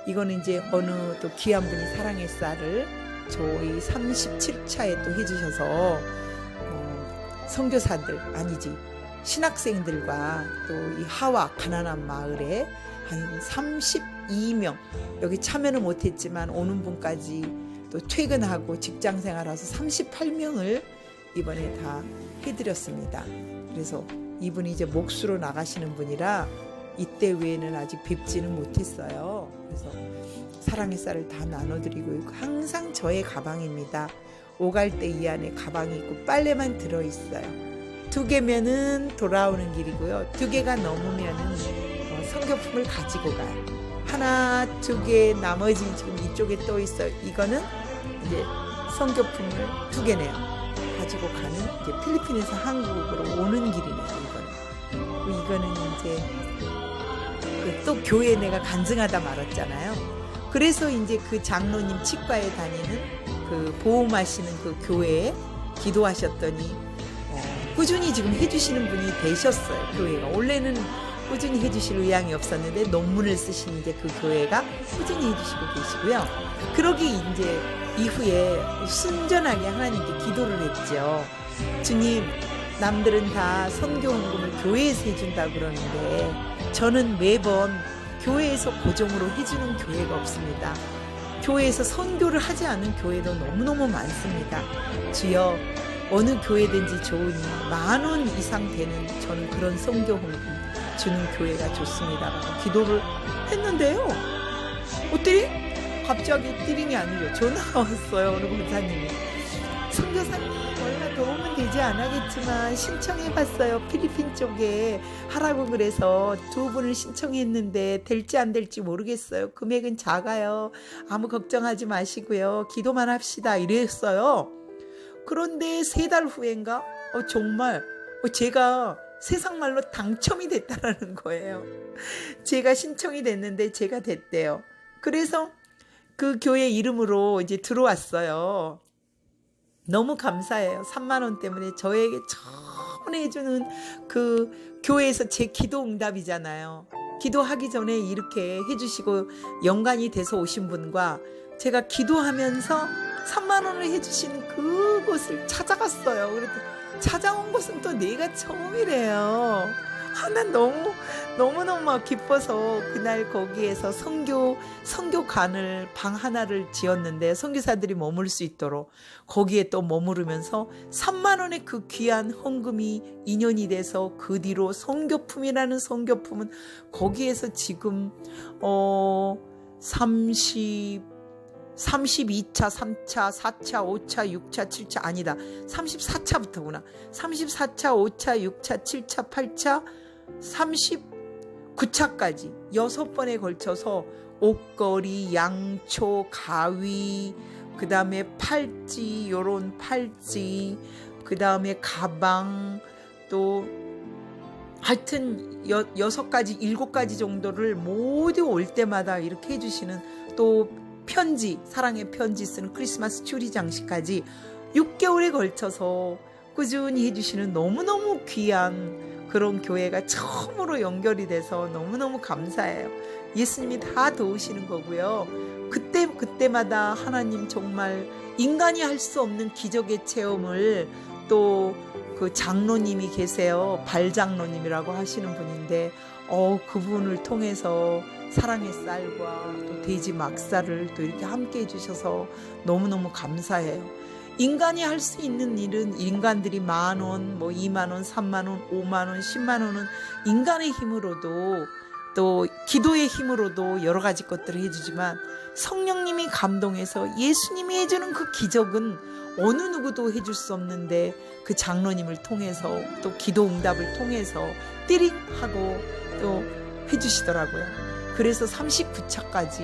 이거는 이제 어느 또 귀한 분이 사랑의 쌀을 저희 37차에 또 해주셔서 선교사들 아니지 신학생들과 또 이 하와 가난한 마을에 한 32명 여기 참여는 못했지만 오는 분까지 또 퇴근하고 직장생활하서 38명을 이번에 다 해드렸습니다. 그래서 이분이 이제 몫으로 나가시는 분이라 이때 외에는 아직 뵙지는 못했어요. 그래서 사랑의 쌀을 다 나눠드리고 항상 저의 가방입니다. 오갈 때 이 안에 가방이 있고 빨래만 들어있어요. 2개면은 돌아오는 길이고요. 2개가 넘으면은 성교품을 가지고 가요. 1, 2개 나머지 지금 이쪽에 또 있어요. 이거는 이제 성교품을 2개네요. 가지고 가는 이제 필리핀에서 한국으로 오는 길이네요. 이거는 이제 또 교회에 내가 간증하다 말았잖아요. 그래서 이제 그 장로님 치과에 다니는 그 보험하시는 그 교회에 기도하셨더니 꾸준히 지금 해주시는 분이 되셨어요. 교회가 원래는 꾸준히 해주실 의향이 없었는데 논문을 쓰신 이제 그 교회가 꾸준히 해주시고 계시고요. 그러기 이제 이후에 순전하게 하나님께 기도를 했죠. 주님, 남들은 다 선교 헌금을 교회에서 해준다 그러는데 저는 매번 교회에서 고정으로 해주는 교회가 없습니다. 교회에서 선교를 하지 않은 교회도 너무너무 많습니다. 주여, 어느 교회든지 좋으니 10,000원 이상 되는 저는 그런 선교 헌금 주는 교회가 좋습니다라고 기도를 했는데요. 어때요? 갑자기 띠링이 아니죠. 전화가 왔어요. 어느 권사님이. 선교사님 얼마 도움은 되지 않았겠지만 신청해봤어요. 필리핀 쪽에 하라고 그래서 2분을 신청했는데 될지 안 될지 모르겠어요. 금액은 작아요. 아무 걱정하지 마시고요. 기도만 합시다. 이랬어요. 그런데 3달 후인가 정말 제가 세상 말로 당첨이 됐다라는 거예요. 제가 신청이 됐는데 제가 됐대요. 그래서 그 교회 이름으로 이제 들어왔어요. 너무 감사해요. 3만 원 때문에 저에게 처음에 해주는 그 교회에서 제 기도 응답이잖아요. 기도하기 전에 이렇게 해주시고 연관이 돼서 오신 분과 제가 기도하면서 3만 원을 해주신 그곳을 찾아갔어요. 그랬더니 찾아온 곳은 또 내가 처음이래요. 난 너무너무 기뻐서 그날 거기에서 선교관을 방 하나를 지었는데 선교사들이 머물 수 있도록 거기에 또 머무르면서 3만 원의 그 귀한 헌금이 인연이 돼서 그 뒤로 선교품이라는 선교품은 거기에서 지금 32차, 3차, 4차, 5차, 6차, 7차 아니다. 34차부터구나. 34차, 5차, 6차, 7차, 8차, 39차까지 6번에 걸쳐서 옷걸이, 양초, 가위, 그 다음에 팔찌, 요런 팔찌, 그 다음에 가방, 또 하여튼 6가지, 7가지 정도를 모두 올 때마다 이렇게 해주시는 또 편지, 사랑의 편지 쓰는 크리스마스 추리 장식까지 6개월에 걸쳐서 꾸준히 해주시는 너무너무 귀한 그런 교회가 처음으로 연결이 돼서 너무너무 감사해요. 예수님이 다 도우시는 거고요. 그때마다 하나님 정말 인간이 할 수 없는 기적의 체험을 또 그 장로님이 계세요. 발장로님이라고 하시는 분인데 그분을 통해서 사랑의 쌀과 또 돼지 막살을 또 이렇게 함께 해주셔서 너무너무 감사해요. 인간이 할 수 있는 일은 인간들이 10,000원, 20,000원, 30,000원, 50,000원, 100,000원은 인간의 힘으로도 또 기도의 힘으로도 여러 가지 것들을 해주지만 성령님이 감동해서 예수님이 해주는 그 기적은 어느 누구도 해줄 수 없는데 그 장로님을 통해서 또 기도 응답을 통해서 띠링 하고 또 해주시더라고요. 그래서 39차까지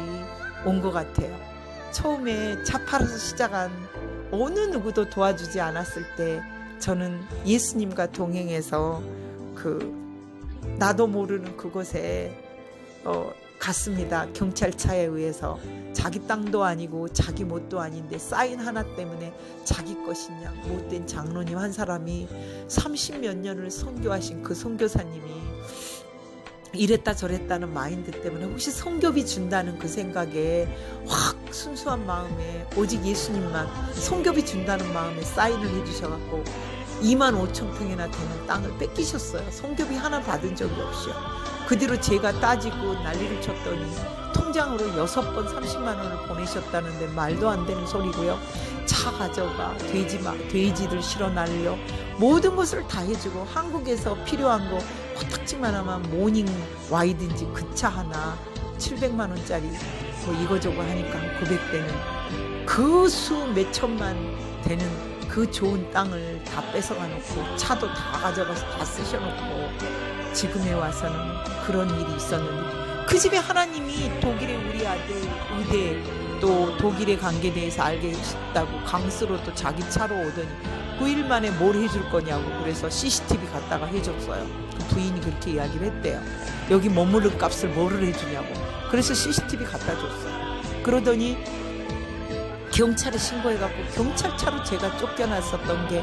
온 것 같아요. 처음에 차 팔아서 시작한 어느 누구도 도와주지 않았을 때 저는 예수님과 동행해서 나도 모르는 그곳에 갔습니다. 경찰차에 의해서 자기 땅도 아니고 자기 몫도 아닌데 사인 하나 때문에 자기 것이냐 못된 장로님 한 사람이 30몇 년을 선교하신 그 선교사님이 이랬다 저랬다는 마인드 때문에 혹시 선교비 준다는 그 생각에 확 순수한 마음에 오직 예수님만 선교비 준다는 마음에 사인을 해주셔갖고 25,000평이나 되는 땅을 뺏기셨어요. 선교비 하나 받은 적이 없이요. 그 뒤로 제가 따지고 난리를 쳤더니 통장으로 6번 30만 원을 보내셨다는데 말도 안 되는 소리고요. 차 가져가 돼지들 실어 날려 모든 것을 다 해주고 한국에서 필요한 거 코딱지만 하면 모닝 와이든지 그 차 하나 700만 원짜리 이거저거 하니까 900대는 그 수 몇천만 되는 그 좋은 땅을 다 뺏어가 놓고 차도 다 가져가서 다 쓰셔놓고 지금에 와서는 그런 일이 있었는데 그 집에 하나님이 독일의 우리 아들 의대 또 독일의 관계에 대해서 알게 해주셨다고 강스로 또 자기 차로 오더니 9일 만에 뭘 해줄 거냐고 그래서 CCTV 갖다가 해줬어요. 그 부인이 그렇게 이야기를 했대요. 여기 머무를 값을 뭐를 해주냐고. 그래서 CCTV 갖다 줬어요. 그러더니 경찰에 신고해갖고 경찰차로 제가 쫓겨났었던 게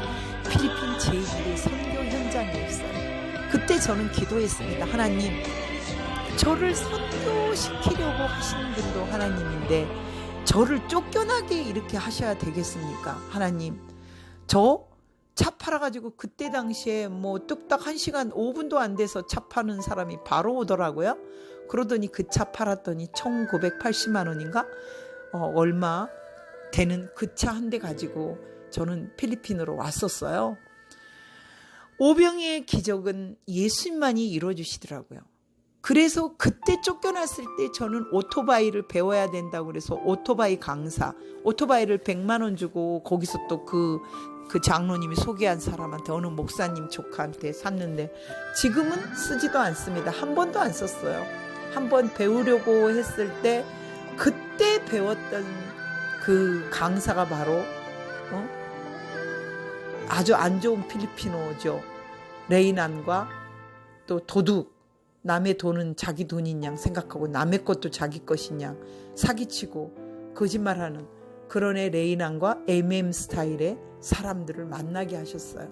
필리핀 제1의 선교 현장이었어요. 그때 저는 기도했습니다. 하나님, 저를 선교시키려고 하시는 분도 하나님인데 저를 쫓겨나게 이렇게 하셔야 되겠습니까? 하나님, 저 차 팔아가지고 그때 당시에 뚝딱 1시간 5분도 안 돼서 차 파는 사람이 바로 오더라고요. 그러더니 그 차 팔았더니 1,980만 원인가? 얼마 되는 그 차 한 대 가지고 저는 필리핀으로 왔었어요. 오병이의 기적은 예수님만이 이루어주시더라고요. 그래서 그때 쫓겨났을 때 저는 오토바이를 배워야 된다고 그래서 오토바이 강사, 오토바이를 100만 원 주고 거기서 또 그 장로님이 소개한 사람한테 어느 목사님 조카한테 샀는데 지금은 쓰지도 않습니다. 한 번도 안 썼어요. 한 번 배우려고 했을 때 그때 배웠던 그 강사가 바로 아주 안 좋은 필리피노죠. 레이난과 또 도둑, 남의 돈은 자기 돈인 양 생각하고 남의 것도 자기 것인 양 사기치고 거짓말하는 그런 애 레이난과 MM 스타일의 사람들을 만나게 하셨어요.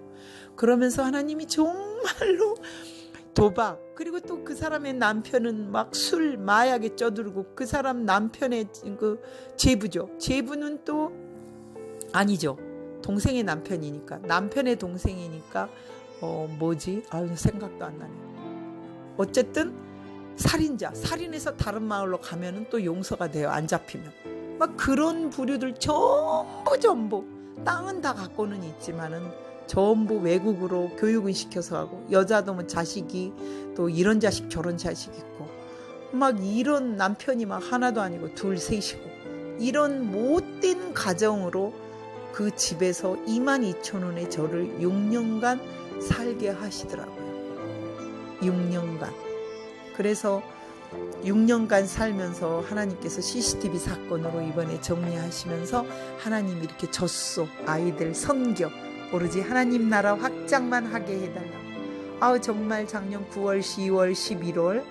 그러면서 하나님이 정말로 도박, 그리고 또 그 사람의 남편은 막 술, 마약에 쪄들고 그 사람 남편의 그 제부죠. 제부는 또 아니죠. 동생의 남편이니까. 남편의 동생이니까 생각도 안 나네. 어쨌든 살인자, 살인해서 다른 마을로 가면은 또 용서가 돼요. 안 잡히면. 막 그런 부류들 전부 땅은 다 갖고는 있지만은 전부 외국으로 교육은 시켜서 하고, 여자도 뭐 자식이 또 이런 자식 저런 자식 있고, 막 이런 남편이 막 하나도 아니고 둘 셋이고, 이런 못된 가정으로 그 집에서 22,000원에 저를 6년간 살게 하시더라고요. 6년간. 그래서 6년간 살면서 하나님께서 CCTV 사건으로 이번에 정리하시면서 하나님이 이렇게 젖소, 아이들 선교, 오로지 하나님 나라 확장만 하게 해달라고. 정말 작년 9월, 10월, 11월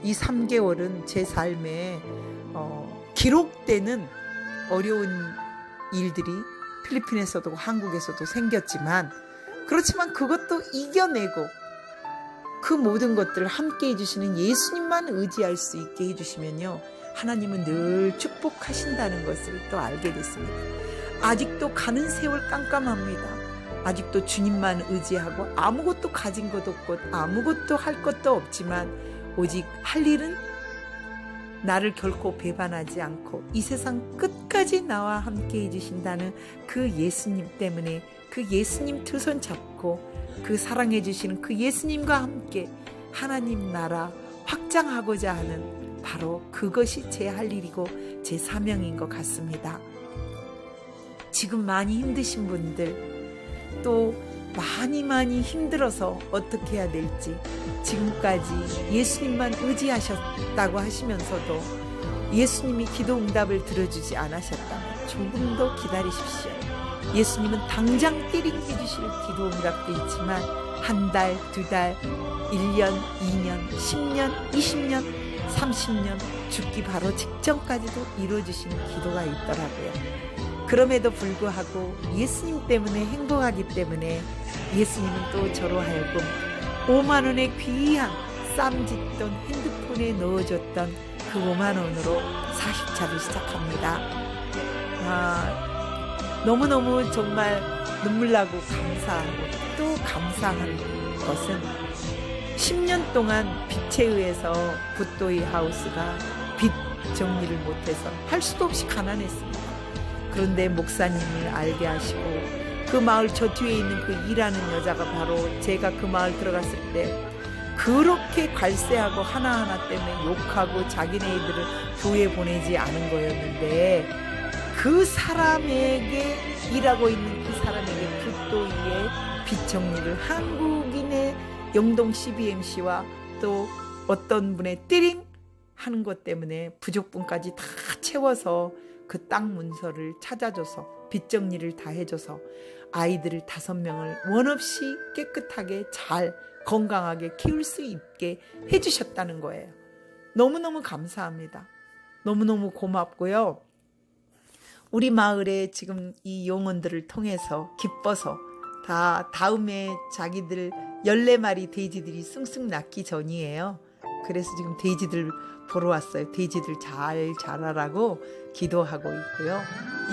이 3개월은 제 삶에 기록되는 어려운 일들이 필리핀에서도 한국에서도 생겼지만, 그렇지만 그것도 이겨내고 그 모든 것들을 함께 해주시는 예수님만 의지할 수 있게 해주시면요, 하나님은 늘 축복하신다는 것을 또 알게 됐습니다. 아직도 가는 세월 깜깜합니다. 아직도 주님만 의지하고 아무것도 가진 것 없고 아무것도 할 것도 없지만 오직 할 일은 나를 결코 배반하지 않고 이 세상 끝까지 나와 함께 해주신다는 그 예수님 때문에, 그 예수님 두 손 잡고 그 사랑해 주시는 그 예수님과 함께 하나님 나라 확장하고자 하는 바로 그것이 제 할 일이고 제 사명인 것 같습니다. 지금 많이 힘드신 분들, 또 많이 힘들어서 어떻게 해야 될지, 지금까지 예수님만 의지하셨다고 하시면서도 예수님이 기도 응답을 들어주지 않으셨다면 조금 더 기다리십시오. 예수님은 당장 때리게 해주실 기도 응답도 있지만 한 달, 두 달, 1년, 2년, 10년, 20년, 30년 죽기 바로 직전까지도 이루어주시는 기도가 있더라고요. 그럼에도 불구하고 예수님 때문에 행복하기 때문에 예수님은 또 저로 하여금 5만 원의 귀한 쌈짓돈 핸드폰에 넣어줬던 그 5만 원으로 40차를 시작합니다. 너무너무 정말 눈물 나고 감사하고 또 감사한 것은 10년 동안 빚에 의해서 붓도이 하우스가 빚 정리를 못해서 할 수도 없이 가난했습니다. 그런데 목사님을 알게 하시고 그 마을 저 뒤에 있는 그 일하는 여자가 바로 제가 그 마을 들어갔을 때 그렇게 갈세하고 하나하나 때문에 욕하고 자기네들을 교회 보내지 않은 거였는데, 그 사람에게, 일하고 있는 그 사람에게 붓도이의 빚 정리를 한국인의 영동 CBMC와 또 어떤 분의 띠링 하는 것 때문에 부족분까지 다 채워서 그 땅 문서를 찾아줘서 빚 정리를 다 해줘서 아이들을 5명을 원없이 깨끗하게 잘 건강하게 키울 수 있게 해주셨다는 거예요. 너무너무 감사합니다. 너무너무 고맙고요. 우리 마을에 지금 이 용언들을 통해서 기뻐서 다음에 자기들 14마리 돼지들이 숭숭 낳기 전이에요. 그래서 지금 돼지들 보러 왔어요. 돼지들 잘 자라라고 기도하고 있고요.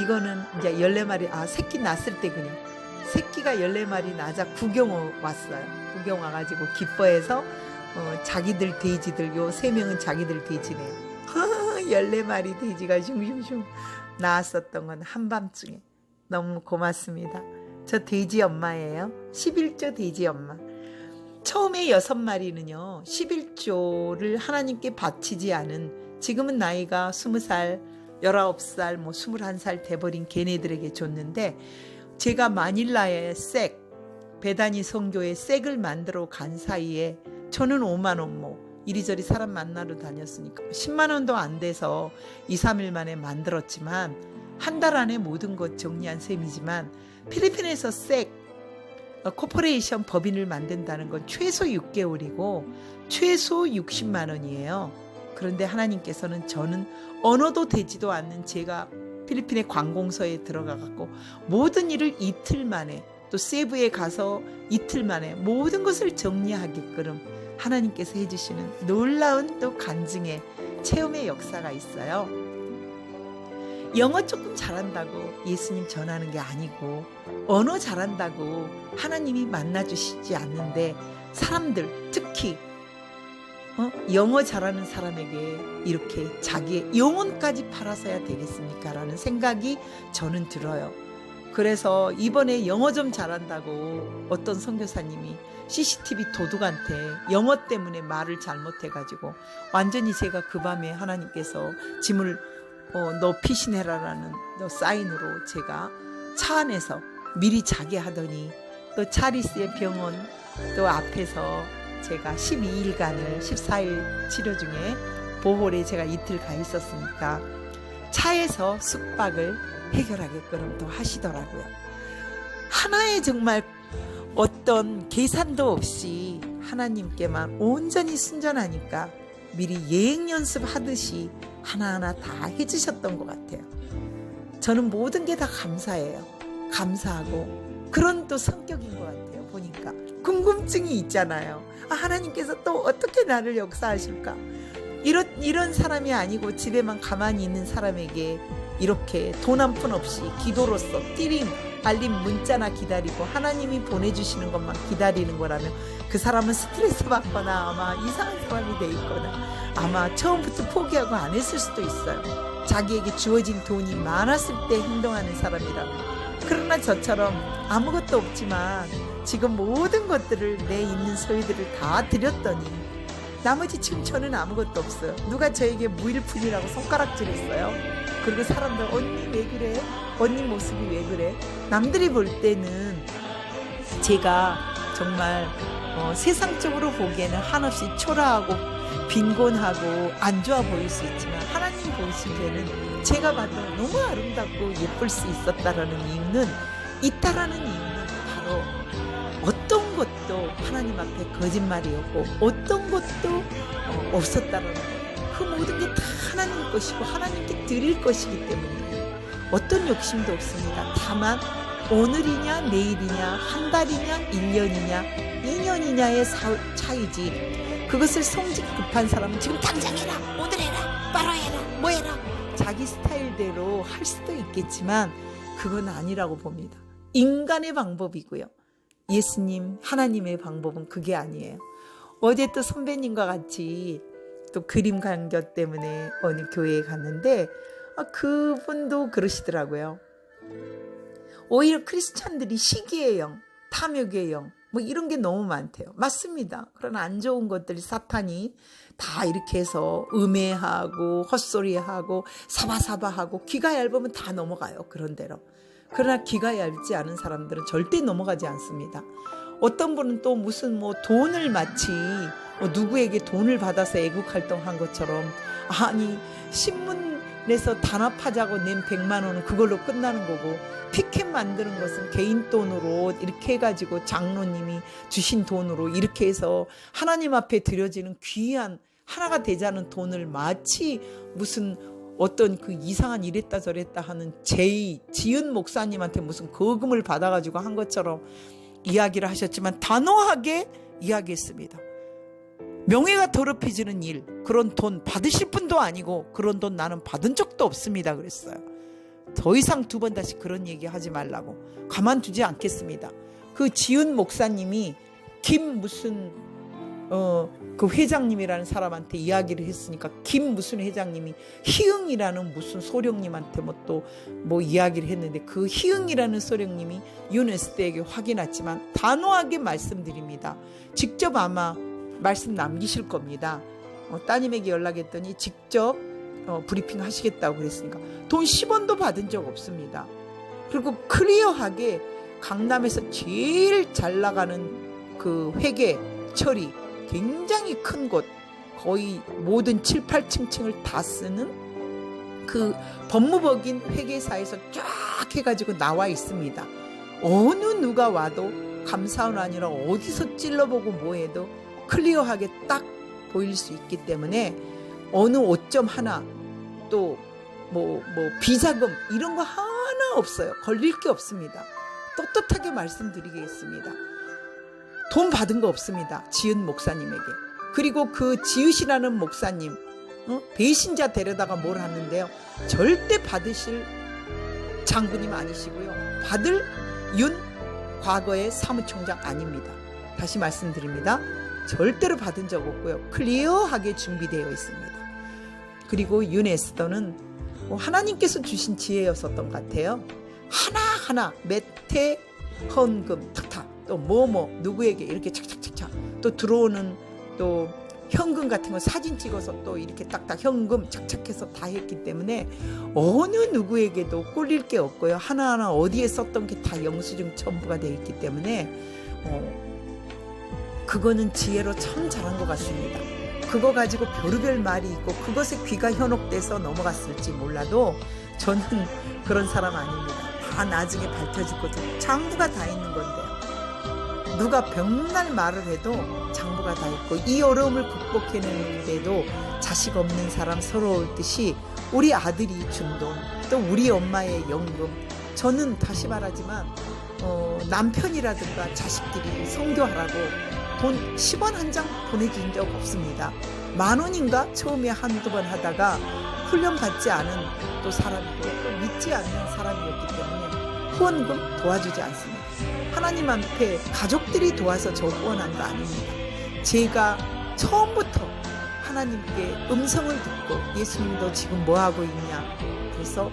이거는 이제 14마리, 새끼 낳았을 때군요. 새끼가 14마리 낳자 구경 왔어요. 구경 와가지고 기뻐해서 자기들 돼지들, 요 3명은 자기들 돼지네요. 14마리 돼지가 슝슝슝 나왔었던 건 한밤중에. 너무 고맙습니다. 저 돼지 엄마예요. 11조 돼지 엄마. 처음에 6마리는요 11조를 하나님께 바치지 않은, 지금은 나이가 20살 19살 21살 돼버린 걔네들에게 줬는데, 제가 마닐라에 베다니 선교에 을 만들어 간 사이에 저는 5만 원 이리저리 사람 만나러 다녔으니까 10만 원도 안 돼서 2, 3일 만에 만들었지만 한 달 안에 모든 것 정리한 셈이지만, 필리핀에서 코퍼레이션 법인을 만든다는 건 최소 6개월이고 최소 60만 원이에요. 그런데 하나님께서는 저는 언어도 되지도 않는 제가 필리핀의 관공서에 들어가 갖고 모든 일을 이틀 만에, 또 세부에 가서 이틀 만에 모든 것을 정리하게끔 하나님께서 해주시는 놀라운 또 간증의 체험의 역사가 있어요. 영어 조금 잘한다고 예수님 전하는 게 아니고, 언어 잘한다고 하나님이 만나주시지 않는데, 사람들 특히 영어 잘하는 사람에게 이렇게 자기의 영혼까지 팔아서야 되겠습니까? 라는 생각이 저는 들어요. 그래서 이번에 영어 좀 잘한다고 어떤 선교사님이 CCTV 도둑한테 영어 때문에 말을 잘못해가지고 완전히 제가 그 밤에 하나님께서 짐을 너 피신해라라는 사인으로 제가 차 안에서 미리 자게 하더니, 또 차리스의 병원 또 앞에서 제가 12일간을 14일 치료 중에 보홀에 제가 이틀 가 있었으니까 차에서 숙박을 해결하게끔 또 하시더라고요. 하나의 정말 어떤 계산도 없이 하나님께만 온전히 순전하니까 미리 예행 연습하듯이 하나하나 다 해주셨던 것 같아요. 저는 모든 게 다 감사해요. 감사하고 그런 또 성격인 것 같아요. 보니까 궁금증이 있잖아요. 하나님께서 또 어떻게 나를 역사하실까? 이런 사람이 아니고 집에만 가만히 있는 사람에게 이렇게 돈 한 푼 없이 기도로서 띠링 알림 문자나 기다리고 하나님이 보내주시는 것만 기다리는 거라면 그 사람은 스트레스 받거나 아마 이상한 사람이 돼 있거나 아마 처음부터 포기하고 안 했을 수도 있어요. 자기에게 주어진 돈이 많았을 때 행동하는 사람이라면. 그러나 저처럼 아무것도 없지만 지금 모든 것들을 내 있는 소유들을 다 드렸더니 나머지 지금 저는 아무것도 없어요. 누가 저에게 무일푼이라고 손가락질했어요. 그리고 사람들 언니 왜 그래? 언니 모습이 왜 그래? 남들이 볼 때는 제가 정말 세상적으로 보기에는 한없이 초라하고 빈곤하고 안 좋아 보일 수 있지만 하나님 보시기에는 제가 봐도 너무 아름답고 예쁠 수 있었다라는 이유는, 있다라는 이유는 바로 어떤 것도 하나님 앞에 거짓말이었고 어떤 것도 없었다라는 거예요. 그 모든 게 다 하나님 것이고 하나님께 드릴 것이기 때문에 어떤 욕심도 없습니다. 다만 오늘이냐 내일이냐 한 달이냐 1년이냐 2년이냐의 차이지, 그것을 성직 급한 사람은 지금 당장 해라, 오늘 해라, 바로 해라, 뭐 해라, 자기 스타일대로 할 수도 있겠지만 그건 아니라고 봅니다. 인간의 방법이고요. 예수님 하나님의 방법은 그게 아니에요. 어제 또 선배님과 같이 또 그림 강좌 때문에 어느 교회에 갔는데 그분도 그러시더라고요. 오히려 크리스찬들이 시기의 영, 탐욕의 영 뭐 이런 게 너무 많대요. 맞습니다. 그러나 안 좋은 것들이 사탄이 다 이렇게 해서 음해하고 헛소리하고 사바사바하고 귀가 얇으면 다 넘어가요. 그런 대로. 그러나 귀가 얇지 않은 사람들은 절대 넘어가지 않습니다. 어떤 분은 또 무슨 돈을 마치 누구에게 돈을 받아서 애국활동한 것처럼, 아니 신문에서 단합하자고 낸 100만 원은 그걸로 끝나는 거고, 피켓 만드는 것은 개인 돈으로 이렇게 해가지고 장로님이 주신 돈으로 이렇게 해서 하나님 앞에 드려지는 귀한 하나가 되자는 돈을 마치 무슨 어떤 그 이상한 이랬다 저랬다 하는 지은 목사님한테 무슨 거금을 받아가지고 한 것처럼 이야기를 하셨지만 단호하게 이야기했습니다. 명예가 더럽혀지는 일, 그런 돈 받으실 분도 아니고 그런 돈 나는 받은 적도 없습니다 그랬어요. 더 이상 두 번 다시 그런 얘기 하지 말라고 가만두지 않겠습니다. 그 지은 목사님이 김 무슨 그 회장님이라는 사람한테 이야기를 했으니까 김 무슨 회장님이 희응이라는 무슨 소령님한테 뭐 이야기를 했는데, 그 희응이라는 소령님이 유네스대에게 확인했지만 단호하게 말씀드립니다. 직접 아마 말씀 남기실 겁니다. 따님에게 연락했더니 직접 브리핑 하시겠다고 그랬으니까 돈 10원도 받은 적 없습니다. 그리고 클리어하게 강남에서 제일 잘 나가는 그 회계 처리 굉장히 큰 곳, 거의 모든 7, 8층층을 다 쓰는 그 법무법인 회계사에서 쫙 해가지고 나와 있습니다. 어느 누가 와도 감사원 아니라 어디서 찔러보고 뭐해도 클리어하게 딱 보일 수 있기 때문에 어느 오점 하나 또 비자금 이런 거 하나 없어요. 걸릴 게 없습니다. 떳떳하게 말씀드리겠습니다. 돈 받은 거 없습니다. 지읒 목사님에게. 그리고 그 지읒이라는 목사님 배신자 데려다가 뭘 하는데요. 절대 받으실 장군님 아니시고요. 받을 윤 과거의 사무총장 아닙니다. 다시 말씀드립니다. 절대로 받은 적 없고요. 클리어하게 준비되어 있습니다. 그리고 윤 에스더는 하나님께서 주신 지혜였었던 것 같아요. 하나하나 매태 헌금 탁탁 또 누구에게 이렇게 착착착착 또 들어오는 또 현금 같은 거 사진 찍어서 또 이렇게 딱딱 현금 착착해서 다 했기 때문에 어느 누구에게도 꼴릴 게 없고요. 하나하나 어디에 썼던 게 다 영수증 첨부가 되어 있기 때문에 그거는 지혜로 참 잘한 것 같습니다. 그거 가지고 별의별 말이 있고 그것에 귀가 현혹돼서 넘어갔을지 몰라도 저는 그런 사람 아닙니다. 다 나중에 밝혀질 것도 장부가 다 있는 건데요. 누가 백날 말을 해도 장부가 다 있고 이 어려움을 극복해내는데도 자식 없는 사람 서러울 듯이 우리 아들이 준 돈 또 우리 엄마의 연금 저는 다시 말하지만 남편이라든가 자식들이 선교하라고 돈 10원 한 장 보내준 적 없습니다. 10,000원인가 처음에 한두 번 하다가 훈련 받지 않은 또 사람이고 또 믿지 않는 사람이었기 때문에 후원금 도와주지 않습니다. 하나님 앞에 가족들이 도와서 저 후원한 거 아닙니다. 제가 처음부터 하나님께 음성을 듣고 예수님도 지금 뭐하고 있냐 그래서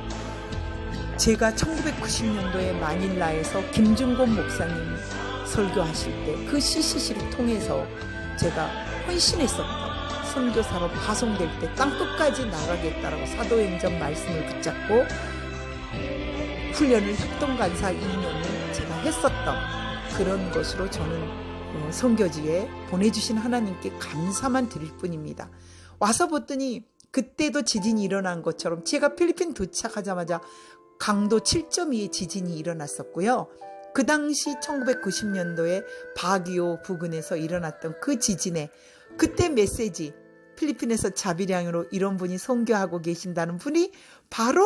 제가 1990년도에 마닐라에서 김준곤 목사님 설교하실 때 그 CCC를 통해서 제가 헌신했었던 선교사로 파송될 때 땅끝까지 나가겠다라고 사도행전 말씀을 붙잡고 훈련을 협동간사 2년을 제가 했었던 그런 것으로 저는 선교지에 보내주신 하나님께 감사만 드릴 뿐입니다. 와서 봤더니 그때도 지진이 일어난 것처럼 제가 필리핀 도착하자마자 강도 7.2의 지진이 일어났었고요. 그 당시 1990년도에 바기오 부근에서 일어났던 그 지진에 그때 메시지 필리핀에서 자비량으로 이런 분이 선교하고 계신다는 분이 바로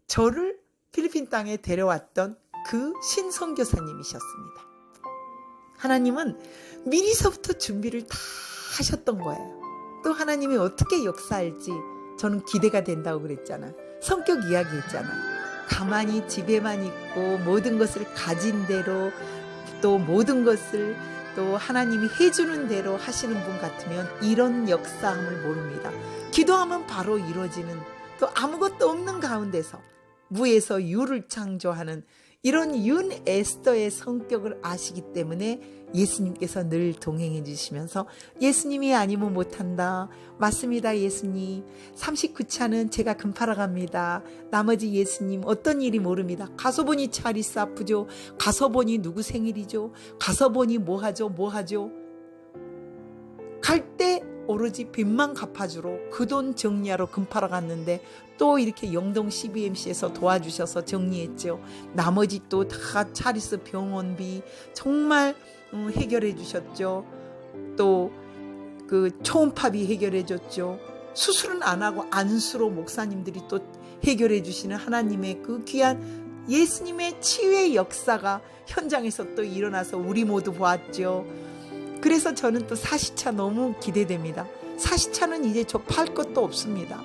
저를 필리핀 땅에 데려왔던 그 신선교사님이셨습니다. 하나님은 미리서부터 준비를 다 하셨던 거예요. 또 하나님이 어떻게 역사할지 저는 기대가 된다고 그랬잖아요. 성격 이야기했잖아요. 가만히 집에만 있고 모든 것을 가진 대로 또 모든 것을 또 하나님이 해주는 대로 하시는 분 같으면 이런 역사함을 모릅니다. 기도하면 바로 이루어지는 또 아무것도 없는 가운데서 무에서 유를 창조하는 이런 윤 에스더의 성격을 아시기 때문에 예수님께서 늘 동행해 주시면서 예수님이 아니면 못한다. 맞습니다 예수님. 39차는 제가 금파라 갑니다. 나머지 예수님 어떤 일이 모릅니다. 가서 보니 차리스 아프죠. 가서 보니 누구 생일이죠. 가서 보니 뭐하죠. 갈 때 오로지 빚만 갚아주러 그 돈 정리하러 금파라 갔는데 또 이렇게 영동 CBMC에서 도와주셔서 정리했죠. 나머지 또 다 차리스 병원비 정말 해결해 주셨죠. 또 그 초음파비 해결해 줬죠. 수술은 안 하고 안수로 목사님들이 또 해결해 주시는 하나님의 그 귀한 예수님의 치유의 역사가 현장에서 또 일어나서 우리 모두 보았죠. 그래서 저는 또 사시차 너무 기대됩니다. 사시차는 이제 저 팔 것도 없습니다.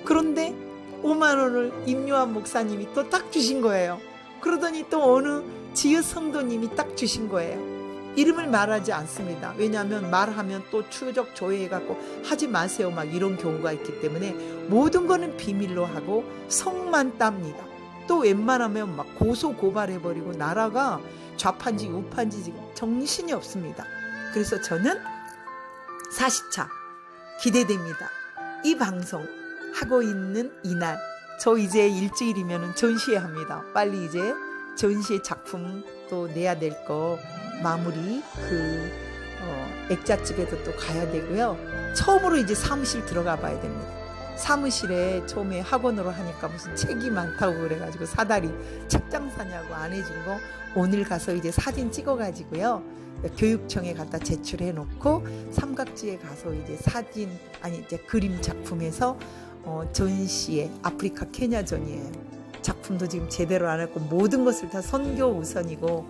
그런데 5만 원을 임요한 목사님이 또 딱 주신 거예요. 그러더니 또 어느 지읒 성도님이 딱 주신 거예요. 이름을 말하지 않습니다. 왜냐하면 말하면 또 추적 조회해갖고 하지 마세요 막 이런 경우가 있기 때문에 모든 거는 비밀로 하고 성만 땁니다. 또 웬만하면 막 고소 고발해버리고 나라가 좌판지 우판지 지금 정신이 없습니다. 그래서 저는 40차 기대됩니다. 이 방송 하고 있는 이날 저 이제 일주일이면 전시회 합니다. 빨리 이제 전시회 작품 또 내야 될 거 마무리 액자집에도 또 가야 되고요. 처음으로 이제 사무실 들어가 봐야 됩니다. 사무실에 처음에 학원으로 하니까 무슨 책이 많다고 그래가지고 사다리 책장 사냐고 안 해준 거 오늘 가서 이제 사진 찍어가지고요 교육청에 갖다 제출해 놓고 삼각지에 가서 이제 이제 그림 작품에서 전시회 아프리카 케냐전이에요. 작품도 지금 제대로 안 했고 모든 것을 다 선교 우선이고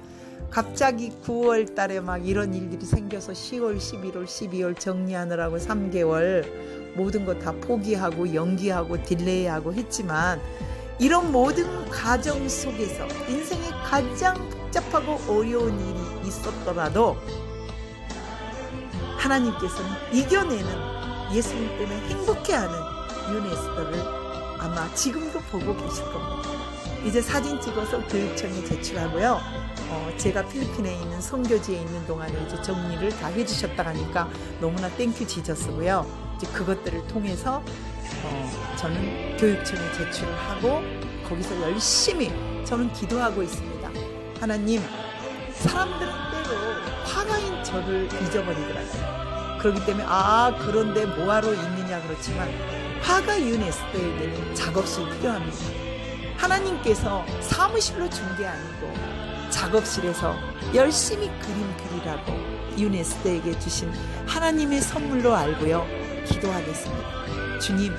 갑자기 9월 달에 막 이런 일들이 생겨서 10월, 11월, 12월 정리하느라고 3개월 모든 거 다 포기하고 연기하고 딜레이하고 했지만 이런 모든 과정 속에서 인생의 가장 복잡하고 어려운 일이 있었더라도 하나님께서는 이겨내는 예수님 때문에 행복해하는 윤에스더를 아마 지금도 보고 계실 겁니다. 이제 사진 찍어서 교육청에 제출하고요. 제가 필리핀에 있는 선교지에 있는 동안에 이제 정리를 다 해주셨다 하니까 너무나 땡큐 지저스고요. 이제 그것들을 통해서 저는 교육청에 제출을 하고 거기서 열심히 저는 기도하고 있습니다. 하나님, 사람들은 때로 화가인 저를 잊어버리더라고요. 그렇기 때문에 그런데 뭐하러 있느냐 그렇지만 화가 윤에스더에게는 작업실 필요합니다. 하나님께서 사무실로 준 게 아니고 작업실에서 열심히 그림 그리라고 윤에스더에게 주신 하나님의 선물로 알고요. 기도하겠습니다. 주님,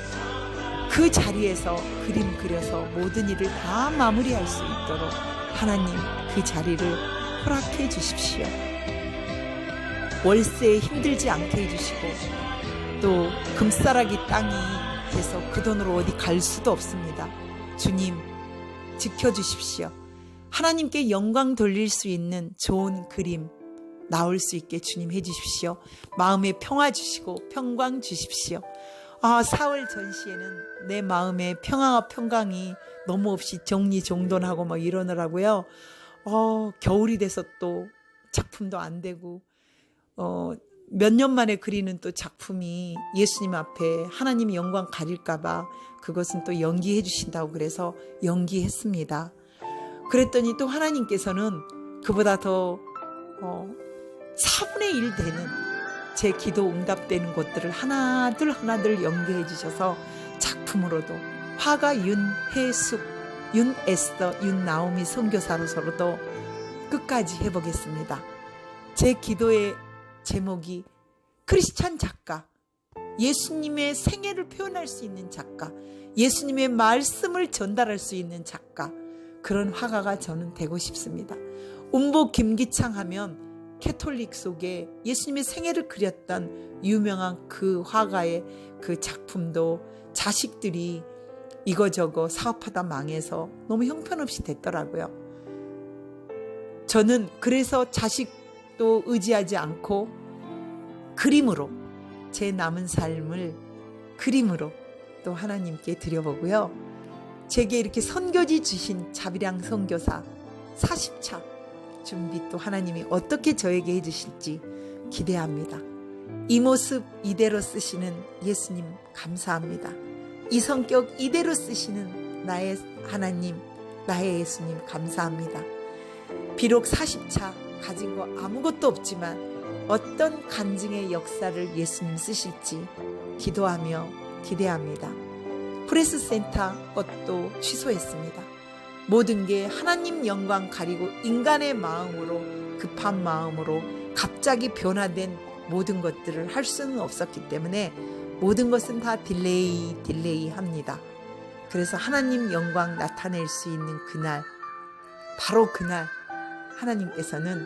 그 자리에서 그림 그려서 모든 일을 다 마무리할 수 있도록 하나님 그 자리를 허락해 주십시오. 월세에 힘들지 않게 해주시고 또 금싸라기 땅이 돼서 그 돈으로 어디 갈 수도 없습니다. 주님 지켜주십시오. 하나님께 영광 돌릴 수 있는 좋은 그림 나올 수 있게 주님 해주십시오. 마음에 평화 주시고 평강 주십시오. 4월 전시에는 내 마음에 평화와 평강이 너무 없이 정리정돈하고 막 이러느라고요. 겨울이 돼서 또 작품도 안 되고 몇 년 만에 그리는 또 작품이 예수님 앞에 하나님 영광 가릴까봐 그것은 또 연기해 주신다고 그래서 연기했습니다. 그랬더니 또 하나님께서는 그보다 더 4분의 1 되는 제 기도 응답되는 것들을 하나둘 연기해 주셔서 작품으로도 화가 윤혜숙, 윤에스더, 윤나오미 선교사로서로도 끝까지 해보겠습니다. 제 기도의 제목이 크리스찬 작가, 예수님의 생애를 표현할 수 있는 작가, 예수님의 말씀을 전달할 수 있는 작가, 그런 화가가 저는 되고 싶습니다. 운보 김기창 하면 캐톨릭 속에 예수님의 생애를 그렸던 유명한 그 화가의 그 작품도 자식들이 이거저거 사업하다 망해서 너무 형편없이 됐더라고요. 저는 그래서 자식도 의지하지 않고 그림으로 제 남은 삶을 그림으로 또 하나님께 드려보고요. 제게 이렇게 선교지 주신 자비랑 선교사 40차 준비 또 하나님이 어떻게 저에게 해주실지 기대합니다. 이 모습 이대로 쓰시는 예수님 감사합니다. 이 성격 이대로 쓰시는 나의 하나님, 나의 예수님 감사합니다. 비록 40차 가진 거 아무것도 없지만 어떤 간증의 역사를 예수님 쓰실지 기도하며 기대합니다. 프레스센터 것도 취소했습니다. 모든 게 하나님 영광 가리고 인간의 마음으로 급한 마음으로 갑자기 변화된 모든 것들을 할 수는 없었기 때문에 모든 것은 다 딜레이 합니다. 그래서 하나님 영광 나타낼 수 있는 그날, 바로 그날 하나님께서는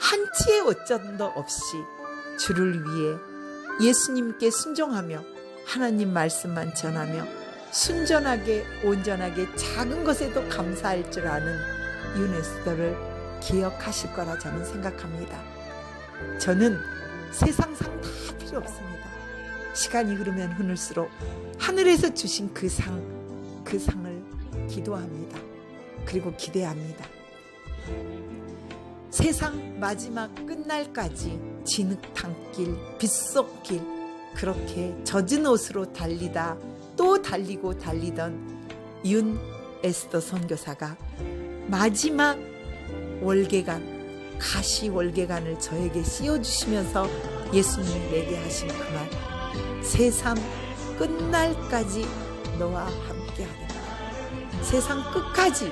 한치의 오점도 없이 주를 위해 예수님께 순종하며 하나님 말씀만 전하며 순전하게 온전하게 작은 것에도 감사할 줄 아는 윤에스더를 기억하실 거라 저는 생각합니다. 저는 세상상 다 필요 없습니다. 시간이 흐르면 흐를수록 하늘에서 주신 그 상을 기도합니다. 그리고 기대합니다. 세상 마지막 끝날까지 진흙탕길, 빗속길 그렇게 젖은 옷으로 달리다 또 달리고 달리던 윤에스더 선교사가 마지막 월계관, 가시 월계관을 저에게 씌워주시면서 예수님이 내게 하신 그 말, 새삼 끝날까지 너와 함께 하겠다. 세상 끝까지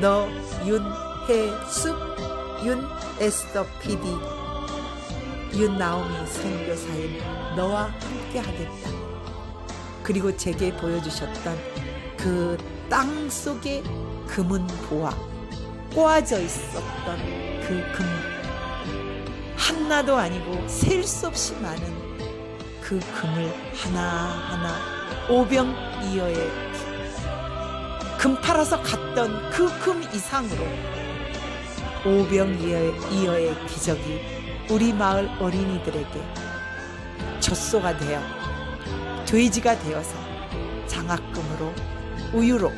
너 윤혜숙, 윤에스더 PD, 윤나오미 선교사인 너와 함께 하겠다. 그리고 제게 보여주셨던 그 땅 속의 금은 보화, 꼬아져 있었던 그 금, 하나도 아니고 셀 수 없이 많은 그 금을 하나하나 오병이어의 금 팔아서 갔던 그 금 이상으로 오병이어의 기적이 우리 마을 어린이들에게 젖소가 되어 돼지가 되어서 장학금으로 우유로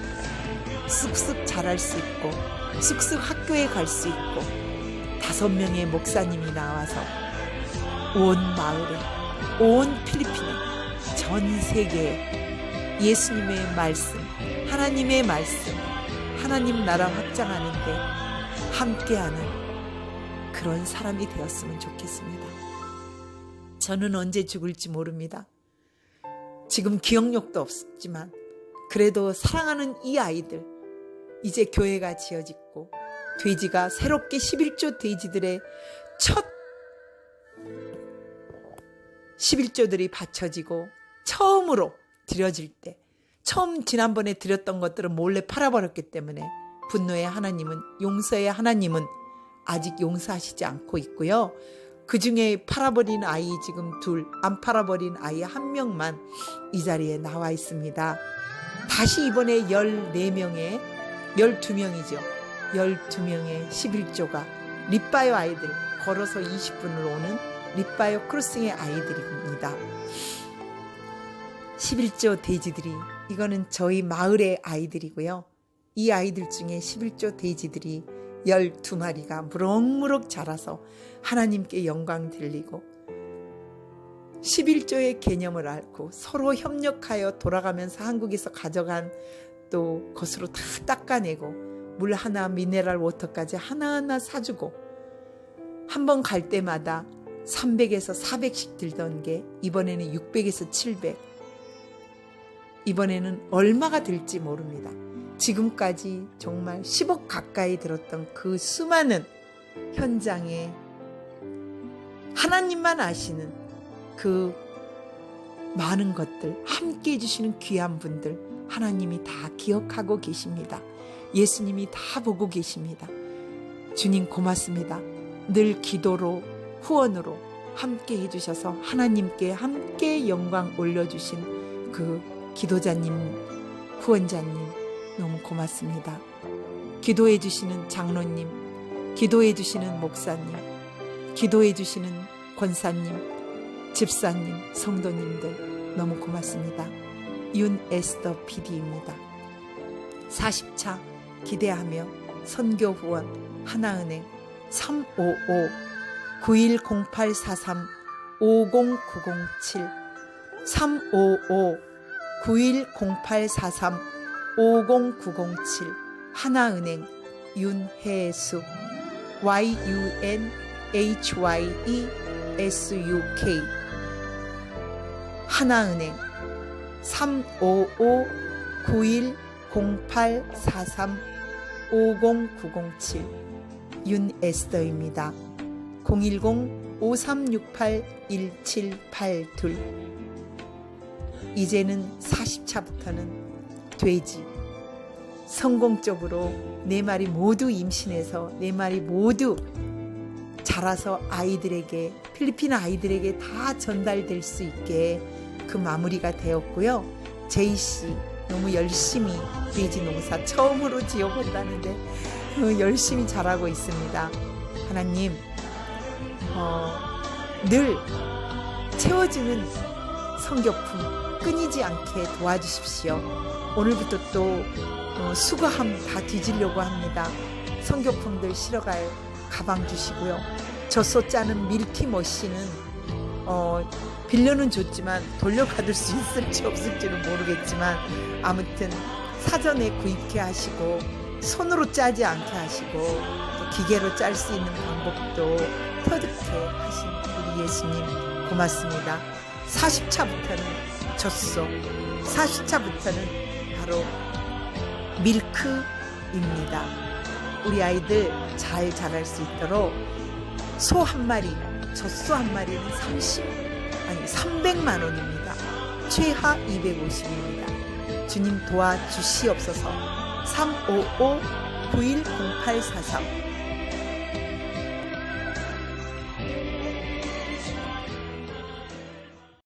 쑥쑥 자랄 수 있고 쑥쑥 학교에 갈 수 있고 5명의 목사님이 나와서 온 마을에, 온 필리핀에, 전 세계에 예수님의 말씀, 하나님의 말씀, 하나님 나라 확장하는데 함께하는 그런 사람이 되었으면 좋겠습니다. 저는 언제 죽을지 모릅니다. 지금 기억력도 없지만 그래도 사랑하는 이 아이들, 이제 교회가 지어지고 돼지가 새롭게 11조 돼지들의 첫 11조들이 바쳐지고 처음으로 드려질 때, 처음 지난번에 드렸던 것들은 몰래 팔아버렸기 때문에 분노의 하나님은, 용서의 하나님은 아직 용서하시지 않고 있고요. 그 중에 팔아버린 아이 지금 2, 안 팔아버린 아이 1명만 이 자리에 나와 있습니다. 다시 이번에 14명의 12명이죠. 12명의 11조가 립바이오 아이들, 걸어서 20분을 오는 립바이오 크로싱의 아이들입니다. 11조 돼지들이, 이거는 저희 마을의 아이들이고요. 이 아이들 중에 11조 돼지들이 12마리가 무럭무럭 자라서 하나님께 영광 돌리고 11조의 개념을 앓고 서로 협력하여 돌아가면서 한국에서 가져간 또 것으로 다 닦아내고 물 하나, 미네랄 워터까지 하나하나 사주고 한 번 갈 때마다 300에서 400씩 들던 게 이번에는 600에서 700, 이번에는 얼마가 될지 모릅니다. 지금까지 정말 10억 가까이 들었던 그 수많은 현장에 하나님만 아시는 그 많은 것들, 함께 해주시는 귀한 분들 하나님이 다 기억하고 계십니다. 예수님이 다 보고 계십니다. 주님 고맙습니다. 늘 기도로, 후원으로 함께 해주셔서 하나님께 함께 영광 올려주신 그 기도자님, 후원자님 너무 고맙습니다. 기도해 주시는 장로님, 기도해 주시는 목사님, 기도해 주시는 권사님, 집사님, 성도님들 너무 고맙습니다. 윤에스더 PD입니다. 40차 기대하며 선교 후원 하나은행 355-910843-50907 355-910843-50907 하나은행 윤혜숙 YUNHYESUK 하나은행 355-910843-50907 윤에스더입니다. 010-5368-1782 이제는 40차부터는 돼지 성공적으로 4마리 모두 임신해서 4마리 모두 자라서 아이들에게, 필리핀 아이들에게 다 전달될 수 있게 그 마무리가 되었고요. 제이씨 너무 열심히 돼지 농사 처음으로 지어본다는데 열심히 잘하고 있습니다. 하나님 늘 채워주는 성교품 끊이지 않게 도와주십시오. 오늘부터 또 수거함 다 뒤지려고 합니다. 성교품들 실어갈 가방 주시고요. 젖소 짜는 밀키 머신은 빌려는 줬지만 돌려받을 수 있을지 없을지는 모르겠지만 아무튼 사전에 구입해 하시고 손으로 짜지 않게 하시고 또 기계로 짤 수 있는 방법도 터득해 하신 우리 예수님 고맙습니다. 40차부터는 젖소, 40차부터는 바로 밀크입니다. 우리 아이들 잘 자랄 수 있도록 소 한 마리, 젖소 한 마리는 300만 원입니다. 최하 250입니다. 주님 도와주시옵소서. 355-910843